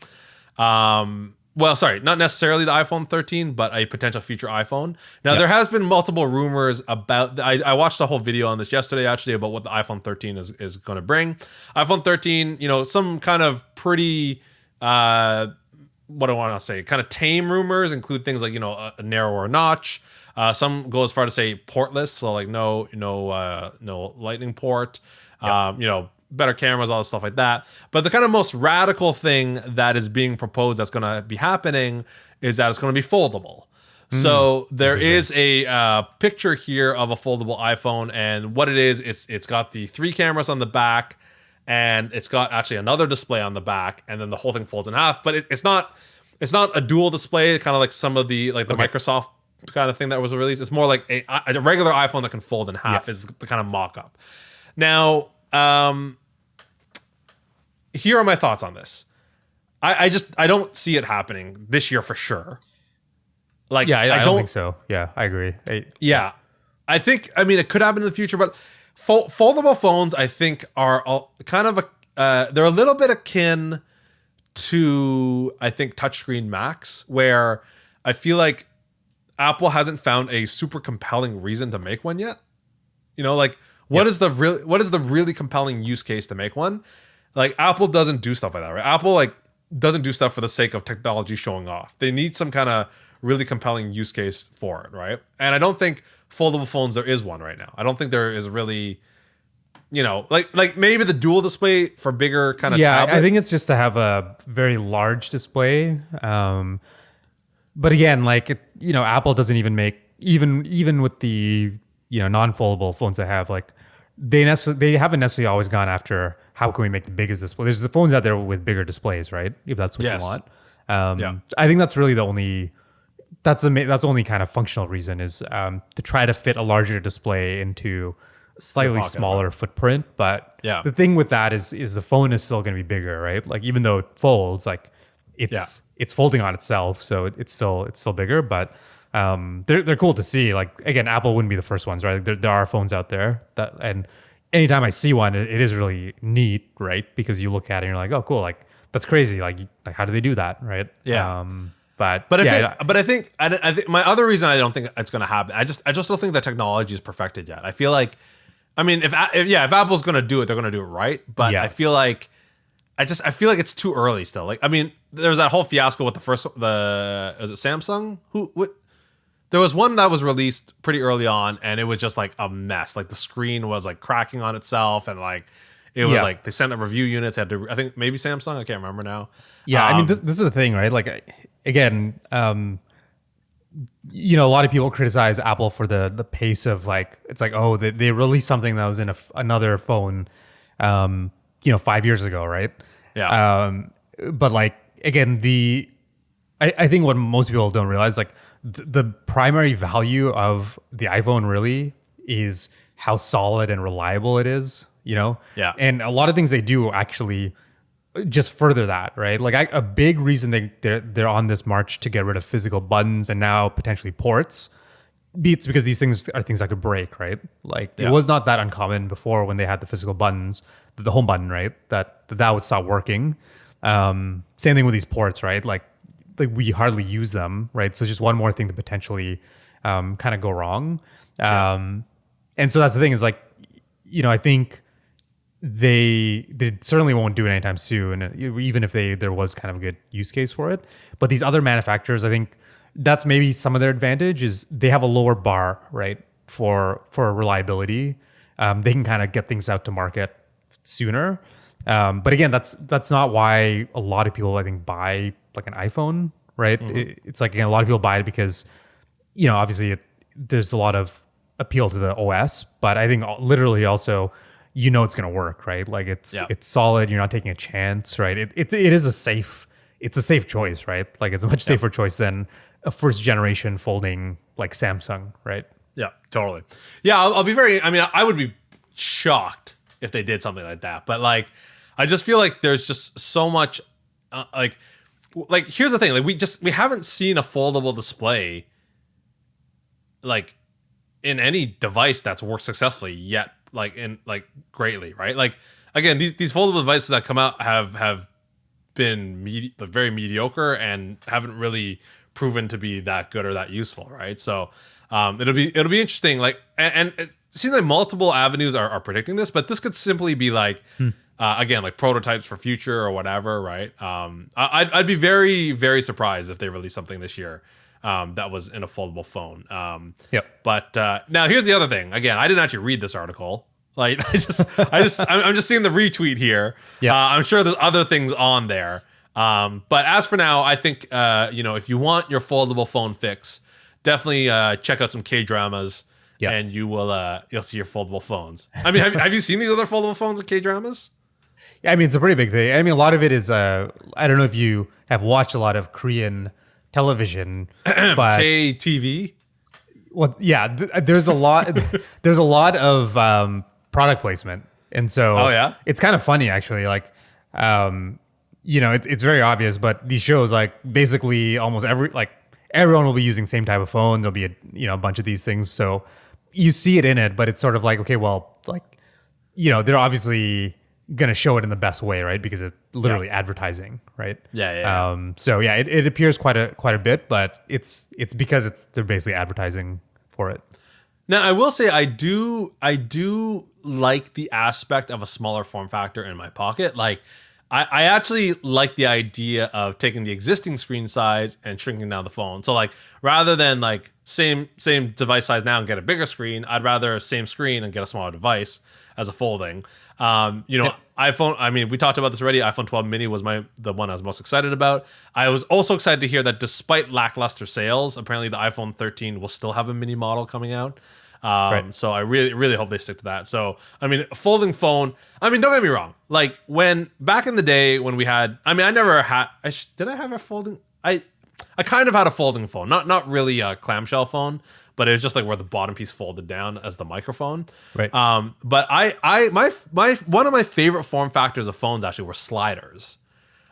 Well, sorry, not necessarily the iPhone 13, but a potential future iPhone. Now, there has been multiple rumors about... I watched a whole video on this yesterday, actually, about what the iPhone 13 is going to bring. iPhone 13, some kind of pretty... what do I want to say? Kind of tame rumors include things like, a narrower notch. Some go as far to say portless, so like no lightning port. Better cameras, all this stuff like that. But the kind of most radical thing that is being proposed that's going to be happening is that it's going to be foldable. So there is a picture here of a foldable iPhone, and what it is, it's got the 3 cameras on the back, and it's got actually another display on the back, and then the whole thing folds in half. But it's not a dual display, kind of like some of the Microsoft kind of thing that was released. It's more like a regular iPhone that can fold in half is the kind of mock-up. Now, here are my thoughts on this. I don't see it happening this year for sure. Like, I don't think so. Yeah, I agree. I think, it could happen in the future, but foldable phones, I think, are kind of they're a little bit akin to, I think, touchscreen Macs, where I feel like Apple hasn't found a super compelling reason to make one yet. What is the really compelling use case to make one? Like, Apple doesn't do stuff like that, right? Apple doesn't do stuff for the sake of technology showing off. They need some kind of really compelling use case for it, right? And I don't think foldable phones there is one right now. I don't think there is really, like maybe the dual display for bigger kind of tablet. I think it's just to have a very large display. But again, Apple doesn't even make even with the non-foldable phones they have, like they haven't necessarily always gone after how can we make the biggest display. There's the phones out there with bigger displays, right? If that's what you want. I think that's really the only kind of functional reason is to try to fit a larger display into a slightly smaller footprint. But the thing with that is the phone is still going to be bigger, right? Like, even though it folds, like it's folding on itself, so it's still bigger. But they're cool to see. Like, again, Apple wouldn't be the first ones, right? There are phones out there and anytime I see one, it is really neat, right? Because you look at it and you're like, oh, cool, like that's crazy. Like how do they do that, right? Yeah. I think my other reason I don't think it's going to happen, I just don't think the technology is perfected yet. I feel like, if Apple's going to do it, they're going to do it right. But I feel like it's too early still. Like, there was that whole fiasco with was it Samsung? There was one that was released pretty early on, and it was just like a mess. Like, the screen was like cracking on itself, and like it was like they sent up review units. Had to, I think maybe Samsung. I can't remember now. Yeah, this is the thing, right? Like, again, a lot of people criticize Apple for the pace of, like, it's like, oh, they released something that was in another phone, 5 years ago, right? Yeah. But like, again, I think what most people don't realize, like, the primary value of the iPhone really is how solid and reliable it is, Yeah. And a lot of things they do actually just further that, right? Like, a big reason they're on this march to get rid of physical buttons and now potentially ports, it's because these things are things that could break, right? Like, it was not that uncommon before when they had the physical buttons, the home button, right? That would stop working. Same thing with these ports, right? Like we hardly use them, right? So it's just one more thing to potentially kind of go wrong. And so that's the thing is, like, I think they certainly won't do it anytime soon, even if there was kind of a good use case for it. But these other manufacturers, I think that's maybe some of their advantage is they have a lower bar, right, for reliability. They can kind of get things out to market sooner. But again, that's not why a lot of people, I think, buy like an iPhone, right? It's like, again, a lot of people buy it because, obviously there's a lot of appeal to the OS, but I think literally also, you know it's gonna work, right? Like it's solid. You're not taking a chance, right? It is a safe. It's a safe choice, right? Like it's a much safer choice than a first generation folding like Samsung, right? Yeah, totally. Yeah, I'll be very. I mean, I would be shocked if they did something like that. But like, I just feel like there's just so much. Like here's the thing. Like we haven't seen a foldable display like in any device that's worked successfully yet. Like in like greatly, right? Like again, these foldable devices that come out have been very mediocre and haven't really proven to be that good or that useful, right? So it'll be interesting. Like and it seems like multiple avenues are predicting this, but this could simply be like again like prototypes for future or whatever, right? I'd be very very surprised if they release something this year that was in a foldable phone. But now here's the other thing. Again, I didn't actually read this article. Like I'm just seeing the retweet here. I'm sure there's other things on there. But as for now, I think if you want your foldable phone fix, definitely check out some K-dramas, and you'll see your foldable phones. I mean, have you seen these other foldable phones in K-dramas? Yeah, I mean it's a pretty big thing. I mean a lot of it is I don't know if you have watched a lot of Korean television, but KTV. Well, yeah, there's a lot. There's a lot of product placement, and so it's kind of funny actually. Like, it's very obvious, but these shows like basically almost everyone will be using the same type of phone. There'll be a bunch of these things, so you see it in it, but it's sort of like okay, well, like they're obviously gonna show it in the best way, right? Because it's literally advertising, right? So yeah, it appears quite a bit, but it's because they're basically advertising for it. Now I will say I do like the aspect of a smaller form factor in my pocket. Like I actually like the idea of taking the existing screen size and shrinking down the phone. So like rather than like same device size now and get a bigger screen, I'd rather same screen and get a smaller device as a folding. iPhone, I mean, we talked about this already. iPhone 12 mini was the one I was most excited about. I was also excited to hear that despite lackluster sales, apparently the iPhone 13 will still have a mini model coming out. So I really, really hope they stick to that. So, I mean, a folding phone, I mean, don't get me wrong. Like back in the day when we had, I mean, I never had, did I have a folding? I kind of had a folding phone, not really a clamshell phone, but it was just like where the bottom piece folded down as the microphone. Right. But my one of my favorite form factors of phones actually were sliders.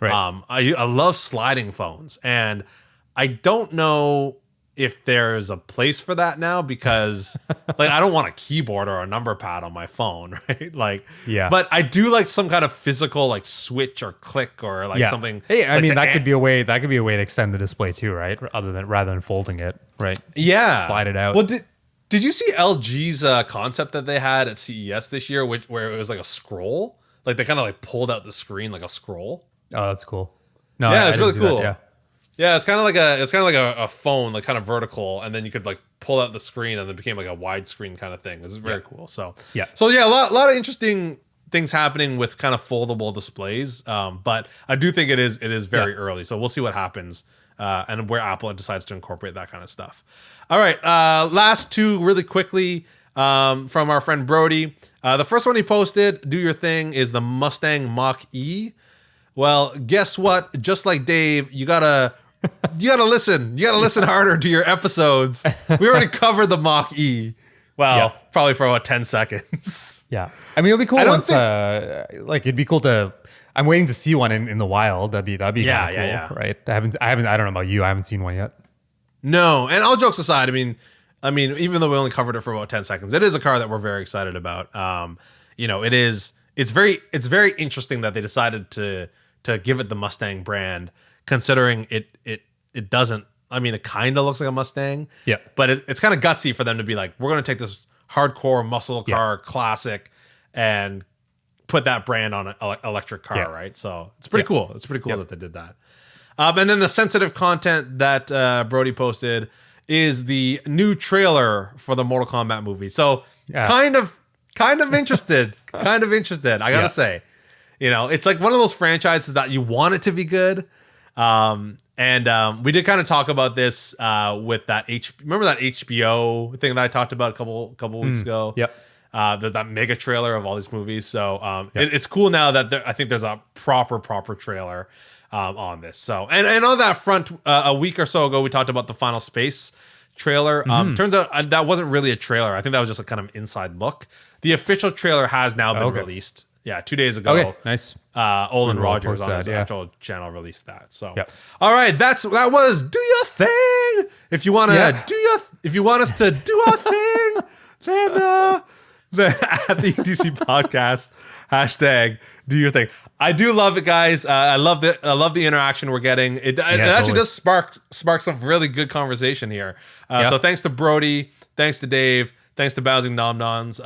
Right. I love sliding phones, and I don't know if there's a place for that now because like I don't want a keyboard or a number pad on my phone, right? Like, but I do like some kind of physical like switch or click or like something. Hey, I mean that could be a way to extend the display too, right? Rather than folding it, right? Yeah, slide it out. Well, did you see LG's concept that they had at CES this year, where it was like a scroll, like they kind of like pulled out the screen like a scroll? Oh, that's cool. No, yeah, it's really cool. That, yeah, it's kind of like a phone, like kind of vertical, and then you could like pull out the screen, and it became like a widescreen kind of thing. It was very cool. So yeah, a lot of interesting things happening with kind of foldable displays. But I do think it is very early. So we'll see what happens and where Apple decides to incorporate that kind of stuff. All right, last two really quickly from our friend Brody. The first one he posted, "Do your thing," is the Mustang Mach-E. Well, guess what? Just like Dave, you gotta listen. You gotta listen harder to your episodes. We already covered the Mach-E. Well, probably for about 10 seconds. Yeah, I mean, it'll be cool once. It'd be cool to. I'm waiting to see one in the wild. That'd be cool, right? I haven't. I don't know about you. I haven't seen one yet. No, and all jokes aside, I mean, even though we only covered it for about 10 seconds, it is a car that we're very excited about. It is. It's very interesting that they decided to give it the Mustang brand, considering it doesn't. I mean, it kind of looks like a Mustang. Yeah. But it's kind of gutsy for them to be like, we're going to take this hardcore muscle car classic and put that brand on an electric car, right? So it's pretty cool. It's pretty cool that they did that. And then the sensitive content that Brody posted is the new trailer for the Mortal Kombat movie. So kind of interested. Kind of interested. I gotta say, it's like one of those franchises that you want it to be good. And we did kind of talk about this with that remember that HBO thing that I talked about a couple weeks ago? Yep. There's that mega trailer of all these movies. So it's cool now that I think there's a proper trailer on this. So and on that front, a week or so ago, we talked about the Final Space trailer. Turns out that wasn't really a trailer. I think that was just a kind of inside look. The official trailer has now been released. Yeah, 2 days ago. Okay, nice. Olin Rogers on his actual channel released that. So, all right, that was Do Your Thing. If you want to if you want us to do our thing, then at the EDC podcast hashtag Do Your Thing. I do love it, guys. I love the interaction we're getting. It actually does spark some really good conversation here. So thanks to Brody, thanks to Dave. Thanks to Bowsing Nom Noms.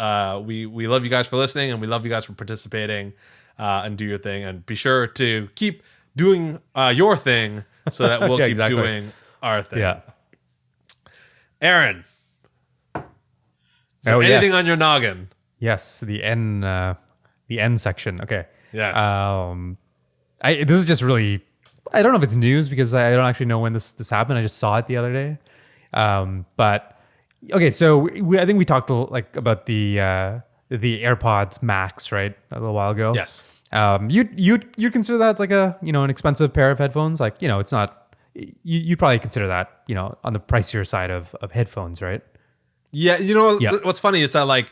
We love you guys for listening, and we love you guys for participating and do your thing. And be sure to keep doing your thing so that we'll keep doing our thing. Yeah. Aaron, is there anything on your noggin? Yes, the N section. Okay. Yes. This is just really, I don't know if it's news because I don't actually know when this happened. I just saw it the other day. But okay, so I think we talked about the AirPods Max, right, a little while ago. Yes. You consider that like an expensive pair of headphones? Like, it's not. You probably consider that on the pricier side of headphones, right? Yeah. What's funny is that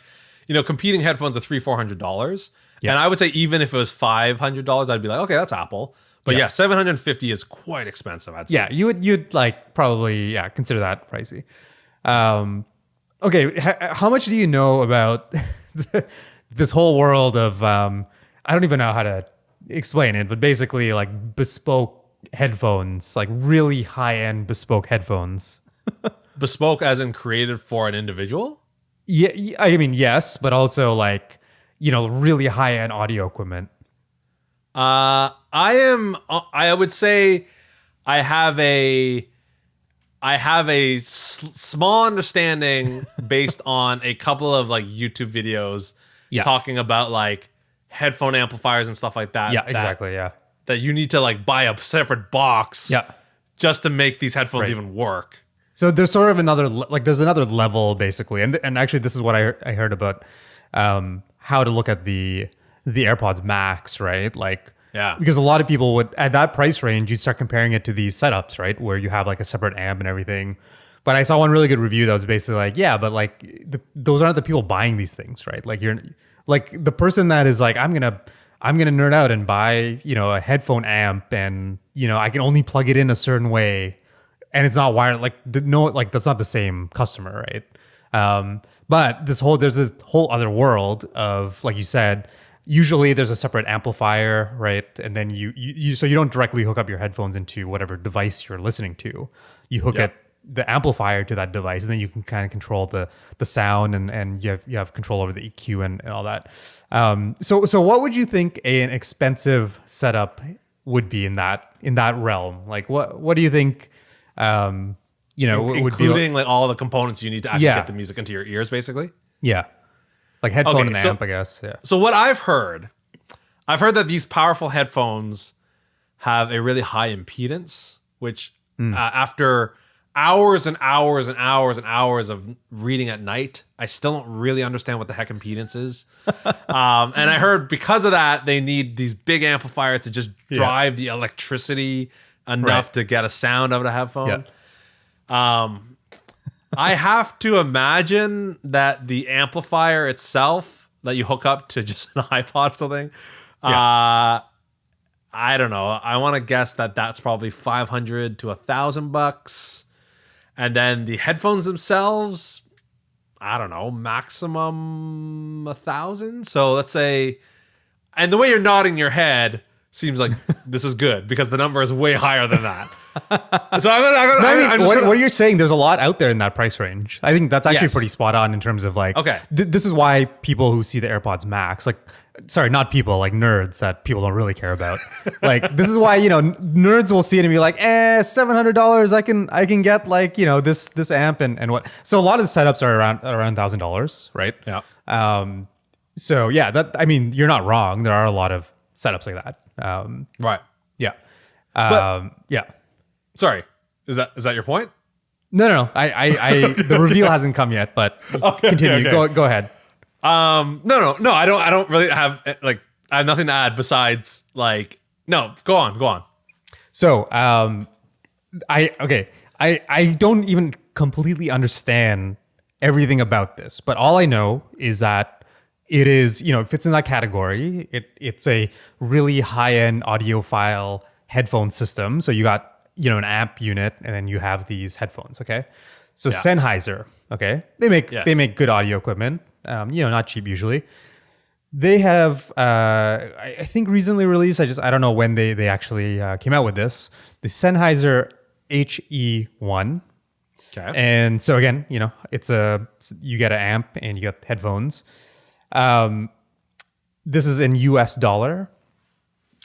competing headphones are $300-$400, and I would say even if it was $500, I'd be like, okay, that's Apple. But $750 is quite expensive. I'd say. Yeah, you'd probably consider that pricey. Okay, how much do you know about this whole world of I don't even know how to explain it, but basically bespoke headphones, really high-end bespoke headphones. Bespoke as in created for an individual? Yeah, I mean yes, but also really high-end audio equipment. I would say I have a small understanding based on a couple of YouTube videos talking about headphone amplifiers and stuff like that. Yeah, exactly. That you need to buy a separate box just to make these headphones even work. So there's sort of another there's another level basically, and actually this is what I heard about how to look at the AirPods Max, right? Because a lot of people would, at that price range, you start comparing it to these setups, right? Where you have a separate amp and everything. But I saw one really good review that was basically those aren't the people buying these things, right? You're the person that is I'm gonna nerd out and buy, a headphone amp and, I can only plug it in a certain way and it's not wired. That's not the same customer, right? But there's this whole other world of, like you said, usually there's a separate amplifier, right? And then so you don't directly hook up your headphones into whatever device you're listening to. You hook the amplifier to that device, and then you can kind of control the sound and you have control over the EQ and all that. So what would you think an expensive setup would be in that realm? What do you think? Including all the components you need to actually get the music into your ears, basically. Yeah. Headphone and amp, I guess. Yeah. So what I've heard that these powerful headphones have a really high impedance, which after hours and hours and hours and hours of reading at night, I still don't really understand what the heck impedance is. And I heard because of that, they need these big amplifiers to just drive the electricity enough to get a sound out of the headphone. Yeah. I have to imagine that the amplifier itself that you hook up to just an iPod or something, I don't know. I want to guess that that's probably $500 to $1,000, and then the headphones themselves, I don't know, maximum $1,000. So let's say, and the way you're nodding your head seems like this is good because the number is way higher than that. So what you're saying, there's a lot out there in that price range. I think that's actually pretty spot on in terms of this is why people who see the AirPods Max, sorry, not people, nerds that people don't really care about. This is why, nerds will see it and be like, $700, I can get this amp and what. So a lot of the setups are around $1,000, right? Yeah. So you're not wrong. There are a lot of setups like that. Right. Yeah. Yeah. Sorry, is that your point? No. I the reveal hasn't come yet, but continue. Okay. Go ahead. No. I don't really have like. I have nothing to add besides like. No, go on. So, I don't even completely understand everything about this, but all I know is that it is, it fits in that category. It's a really high-end audiophile headphone system. So you got, an amp unit, and then you have these headphones. Okay, so Sennheiser. Okay, they make good audio equipment. Not cheap usually. They have, I think, recently released. I don't know when they actually came out with this. The Sennheiser HE1. Okay. And so again, you get an amp and you get headphones. This is in US dollar,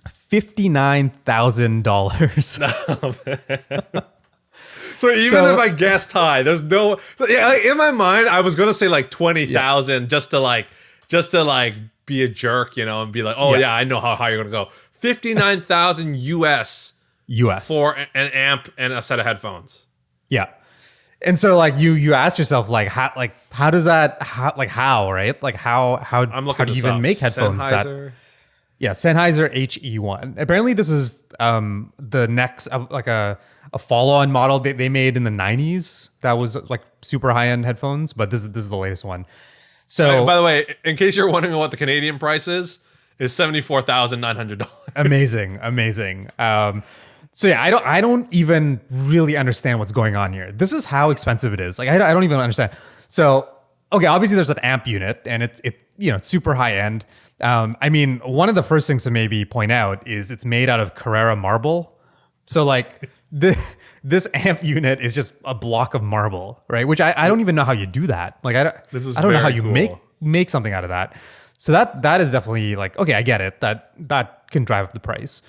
$59,000. So even if I guessed high, there's no. Yeah, like in my mind, I was gonna say like 20,000 just to be a jerk, and be like, I know how high you're gonna go. 59,000 US for an amp and a set of headphones. Yeah. And so you ask yourself how does that how right? Like how do you even make headphones Sennheiser. Sennheiser HE1. Apparently this is the next of like a follow-on model they made in the 90s that was like super high-end headphones, but this is the latest one. So by the way, in case you're wondering what the Canadian price is $74,900. Amazing. So I don't even really understand what's going on here. This is how expensive it is. Like I don't even understand. So okay, obviously there's an amp unit and it's super high end. I mean, one of the first things to maybe point out is it's made out of Carrara marble. So like this amp unit is just a block of marble, right? Which I don't even know how you do that. Like I don't know how you make something out of that. So that is definitely like, okay, I get it. That can drive up the price.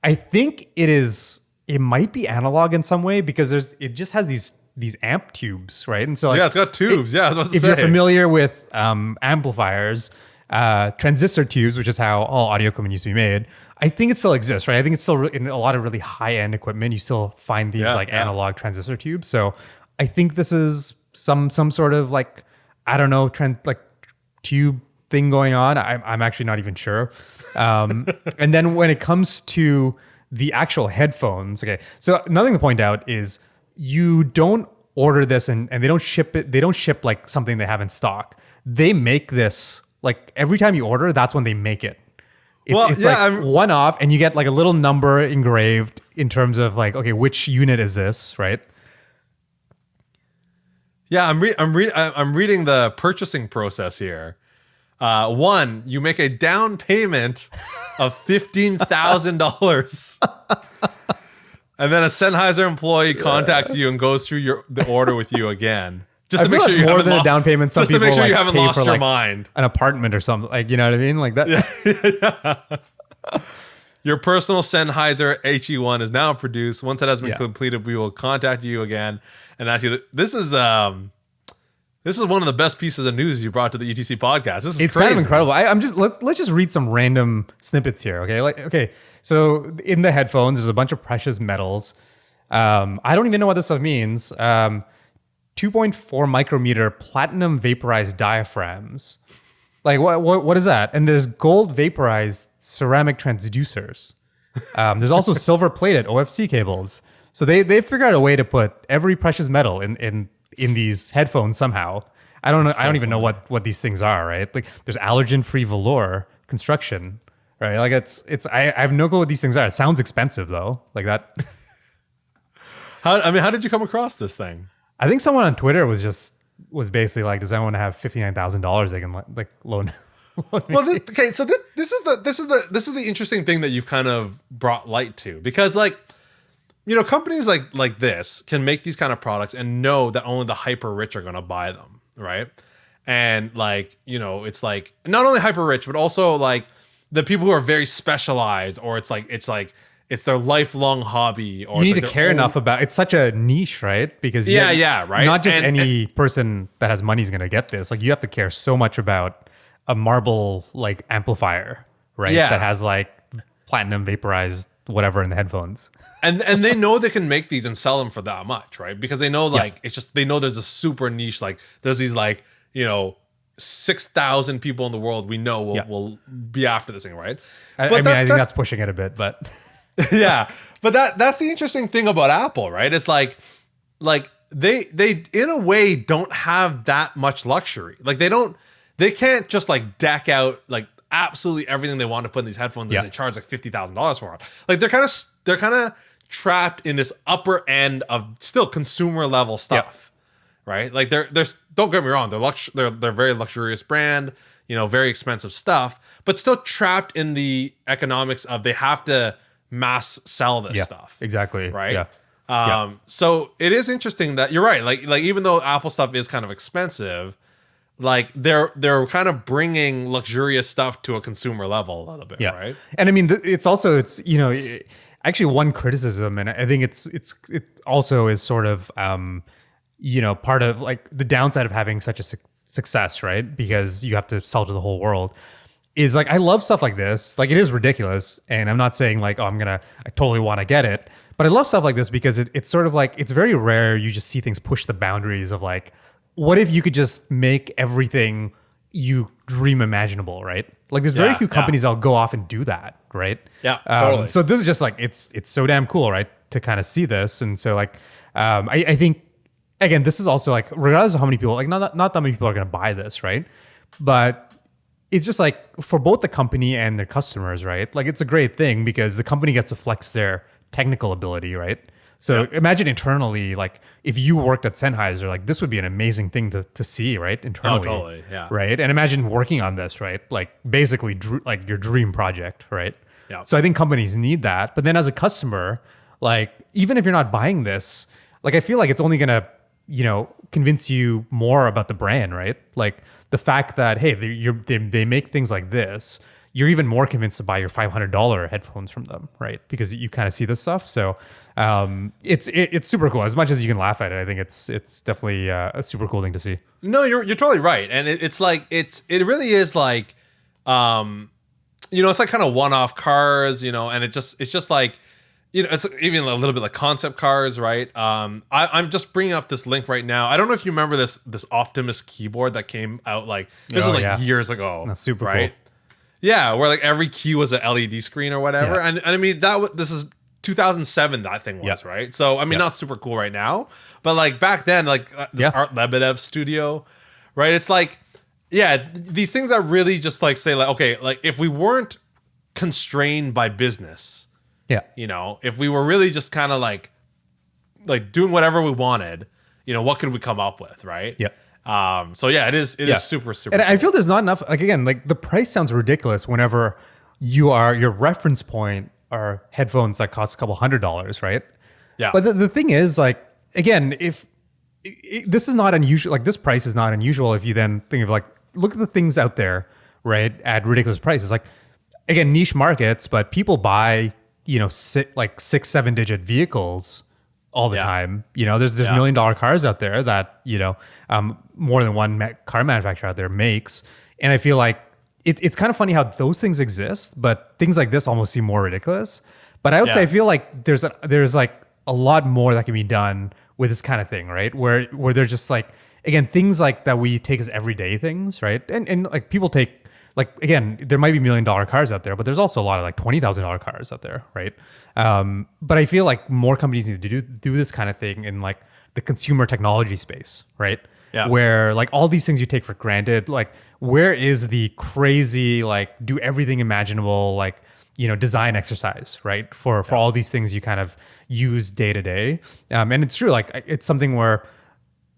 I think it might be analog in some way because it just has these amp tubes, right? And so it's got tubes. I was about to say. If you're familiar with amplifiers, transistor tubes, which is how all audio equipment used to be made, I think it still exists, right? I think it's still in a lot of really high-end equipment. You still find these analog transistor tubes. So I think this is some sort of like, I don't know, tube thing going on. I'm actually not even sure. And then when it comes to the actual headphones, okay. So another thing to point out is you don't order this and they don't ship it. They don't ship like something they have in stock. They make this like every time you order, that's when they make it. It's one off, and you get like a little number engraved in terms of like, okay, which unit is this, right? Yeah, I'm reading the purchasing process here. One, you make a down payment of $15,000, and then a Sennheiser employee contacts you and goes through the order with you again. Just to make sure you more than a down payment. Some just to make sure you haven't lost your like mind. An apartment or something, like, you know what I mean, like that. Yeah. Your personal Sennheiser HE1 is now produced. Once it has been completed, we will contact you again and ask you. This is one of the best pieces of news you brought to the ETC podcast. It's crazy. Kind of incredible. Let's just read some random snippets here. Okay. So in the headphones, there's a bunch of precious metals. I don't even know what this stuff means. 2.4 micrometer platinum vaporized diaphragms. Like what is that? And there's gold vaporized ceramic transducers. There's also silver plated OFC cables. So they figured out a way to put every precious metal in these headphones somehow. I don't know. I don't even know what these things are, right? Like there's allergen free velour construction, right? Like I have no clue what these things are. It sounds expensive though, like that. How did you come across this thing? I think someone on Twitter was basically like, does anyone have $59,000 they can like loan? Well, so this is the interesting thing that you've kind of brought light to, because like, companies like this can make these kind of products and know that only the hyper rich are going to buy them, right? And like, it's like not only hyper rich, but also like the people who are very specialized, or it's it's their lifelong hobby. Or you need to care enough about. It's such a niche, right? Because right. Not just any person that has money is going to get this. Like you have to care so much about a marble like amplifier, right? Yeah. That has like platinum vaporized whatever in the headphones. And they know they can make these and sell them for that much, right? Because they know it's just they know there's a super niche, like there's these like 6,000 people in the world we know will be after this thing, right? I think that's pushing it a bit, but yeah. But that's the interesting thing about Apple, right? It's like they in a way don't have that much luxury. Like they can't just like deck out like absolutely everything they want to put in these headphones and they charge like $50,000 for it. Like they're kind of trapped in this upper end of still consumer level stuff. Right? Like they're don't get me wrong, they're very luxurious brand, you know, very expensive stuff, but still trapped in the economics of they have to mass sell this stuff. Exactly. Right? So it is interesting that you're right. Like even though Apple stuff is kind of expensive, like they're kind of bringing luxurious stuff to a consumer level a little bit, right? And I mean, it's you know, actually one criticism, and I think it also is sort of you know, part of like the downside of having such a success, right? Because you have to sell to the whole world. Is like I love stuff like this. Like it is ridiculous, and I'm not saying like, oh, I totally want to get it, but I love stuff like this because it's sort of like it's very rare you just see things push the boundaries of like, what if you could just make everything you dream imaginable, right? Like there's very few companies that'll go off and do that, right? Yeah, totally. So this is just like it's so damn cool, right? To kind of see this, and so like I think. Again, this is also like, regardless of how many people, like not that many people are going to buy this, right? But it's just like for both the company and their customers, right? Like it's a great thing because the company gets to flex their technical ability, right? So imagine internally, like if you worked at Sennheiser, like this would be an amazing thing to see, right? Internally. Oh, totally. Yeah. Right. And imagine working on this, right? Like basically like your dream project, right? Yeah. So I think companies need that. But then as a customer, like even if you're not buying this, like I feel like it's only going to, you know, convince you more about the brand, right? Like the fact that, hey, they make things like this, you're even more convinced to buy your $500 headphones from them, right? Because you kind of see this stuff. So it's super cool. As much as you can laugh at it, I think it's definitely a super cool thing to see. No, you're totally right. And it's like, it really is like, you know, it's like kind of one-off cars, you know, and it's just like, you know, it's even a little bit like concept cars, right? I'm just bringing up this link right now. I don't know if you remember this Optimus keyboard that came out like this is like years ago. That's super right? cool. Yeah, where like every key was an LED screen or whatever. And I mean this is 2007 that thing was, right? So I mean not super cool right now, but like back then, like this Art Lebedev studio, right? It's like these things that really just like say like, okay, like if we weren't constrained by business. Yeah. You know, if we were really just kind of like doing whatever we wanted, you know, what could we come up with, right? Yeah. So yeah, it is super. And I feel there's not enough, like again, like the price sounds ridiculous whenever your reference point are headphones that cost a couple $100, right? Yeah. But the thing is, like, again, if this is not unusual, like this price is not unusual if you then think of like, look at the things out there, right? At ridiculous prices. Like, again, niche markets, but people buy, you know, 6-7 digit vehicles all the time. You know, there's $1 million cars out there that, you know, more than one car manufacturer out there makes. And I feel like it's kind of funny how those things exist, but things like this almost seem more ridiculous. But I would say I feel like there's like a lot more that can be done with this kind of thing, right? Where they're just like, again, things like that we take as everyday things, right? And like people take, like, again, there might be $1 million cars out there, but there's also a lot of like $20,000 cars out there, right? But I feel like more companies need to do this kind of thing in like the consumer technology space, right? Yeah. Where like all these things you take for granted, like where is the crazy, like do everything imaginable, like, you know, design exercise, right? For all these things you kind of use day to day. And it's true, like it's something where,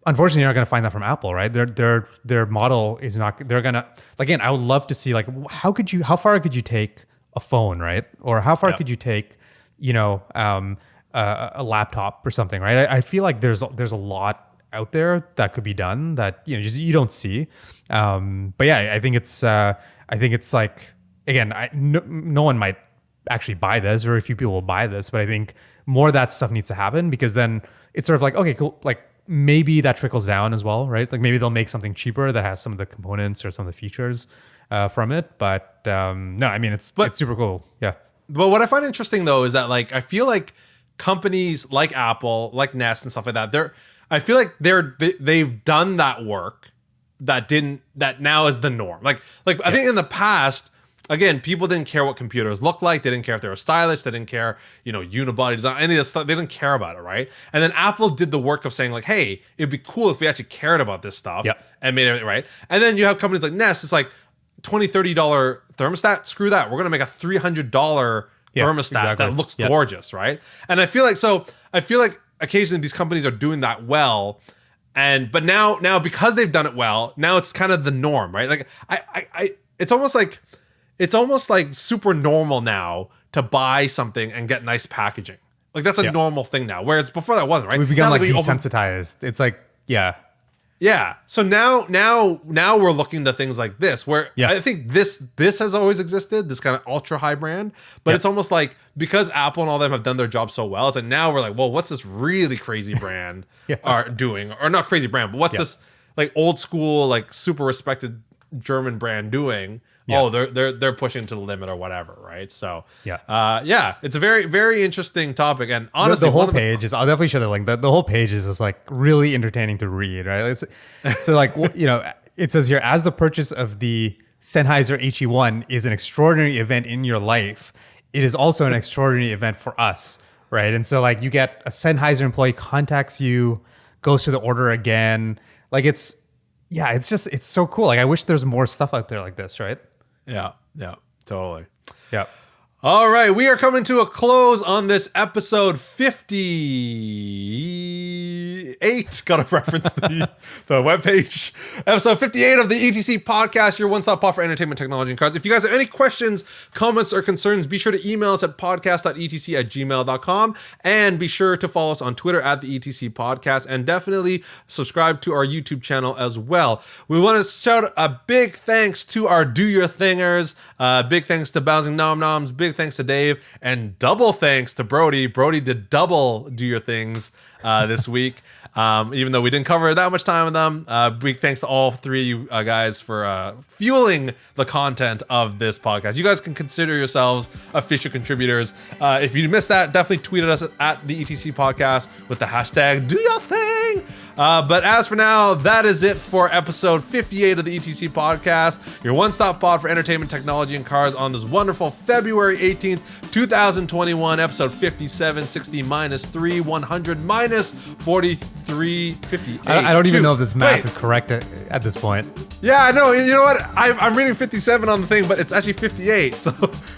unfortunately, you're not going to find that from Apple, right? Their model is not. They're gonna, again. I would love to see like how far could you take a phone, right? Or how far could you take, you know, a laptop or something, right? I feel like there's a lot out there that could be done that, you know, just you don't see. But yeah, I think it's like, again, no one might actually buy this. Very few people will buy this, but I think more of that stuff needs to happen because then it's sort of like, okay, cool, like. Maybe that trickles down as well, right? Like maybe they'll make something cheaper that has some of the components or some of the features from it. But no, I mean, it's super cool. Yeah. But what I find interesting though is that like I feel like companies like Apple, like Nest and stuff like that, I feel like they've done that work, that now is the norm. Like I think in the past, again, people didn't care what computers looked like. They didn't care if they were stylish. They didn't care, unibody design, any of this stuff. They didn't care about it, right? And then Apple did the work of saying like, hey, it'd be cool if we actually cared about this stuff and made everything right. And then you have companies like Nest. It's like $20, $30 thermostat. Screw that. We're going to make a $300 thermostat that looks gorgeous, right? And I feel like occasionally these companies are doing that well. But now because they've done it well, now it's kind of the norm, right? Like it's almost like super normal now to buy something and get nice packaging. Like that's a normal thing now. Whereas before that wasn't, right? We've become desensitized. It's like, yeah. So now we're looking to things like this, where I think this has always existed, this kind of ultra high brand, but it's almost like because Apple and all them have done their job so well, it's like now we're like, well, what's this really crazy brand are doing, or not crazy brand, but what's this like old school, like super respected German brand doing? Oh, they're pushing to the limit or whatever, right? So it's a very, very interesting topic, and honestly, the whole page is. I'll definitely show the link. The whole page is just like really entertaining to read, right? So like it says here, as the purchase of the Sennheiser HE1 is an extraordinary event in your life, it is also an extraordinary event for us, right? And so like you get a Sennheiser employee contacts you, goes through the order again, like it's so cool. Like I wish there's more stuff out there like this, right? Yeah, totally. Yeah. All right, we are coming to a close on this episode 58. Gotta reference the webpage. Episode 58 of the ETC podcast, your one-stop pod for entertainment, technology, and cars. If you guys have any questions, comments, or concerns, be sure to email us at podcast.etc@gmail.com, and be sure to follow us on Twitter at the ETC podcast, and definitely subscribe to our YouTube channel as well. We want to shout a big thanks to our Do Your Thingers. Big thanks to Bouncing Nom Noms. Big thanks to Dave, and double thanks to Brody. Brody did double Do Your Things this week, even though we didn't cover that much time with them. Big thanks to all three of you guys for fueling the content of this podcast. You guys can consider yourselves official contributors. If you missed that, definitely tweet at us at the ETC podcast with the hashtag Do Your Thing. But as for now, that is it for episode 58 of the ETC podcast, your one-stop pod for entertainment, technology, and cars on this wonderful February 18th, 2021, episode 57, 60 minus 3, 100 minus 43, 58. I don't even know if this math is correct at this point. Yeah, I know. You know what? I'm reading 57 on the thing, but it's actually 58. So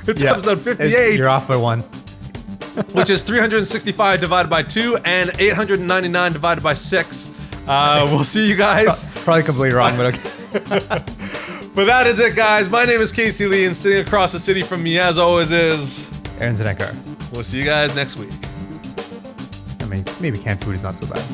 it's episode 58. You're off by one. Which is 365 divided by 2 and 899 divided by 6. We'll see you guys. Probably completely wrong, but okay. But that is it, guys. My name is Casey Lee, and sitting across the city from me, as always, is Aaron Zanenkar. We'll see you guys next week. I mean, maybe canned food is not so bad.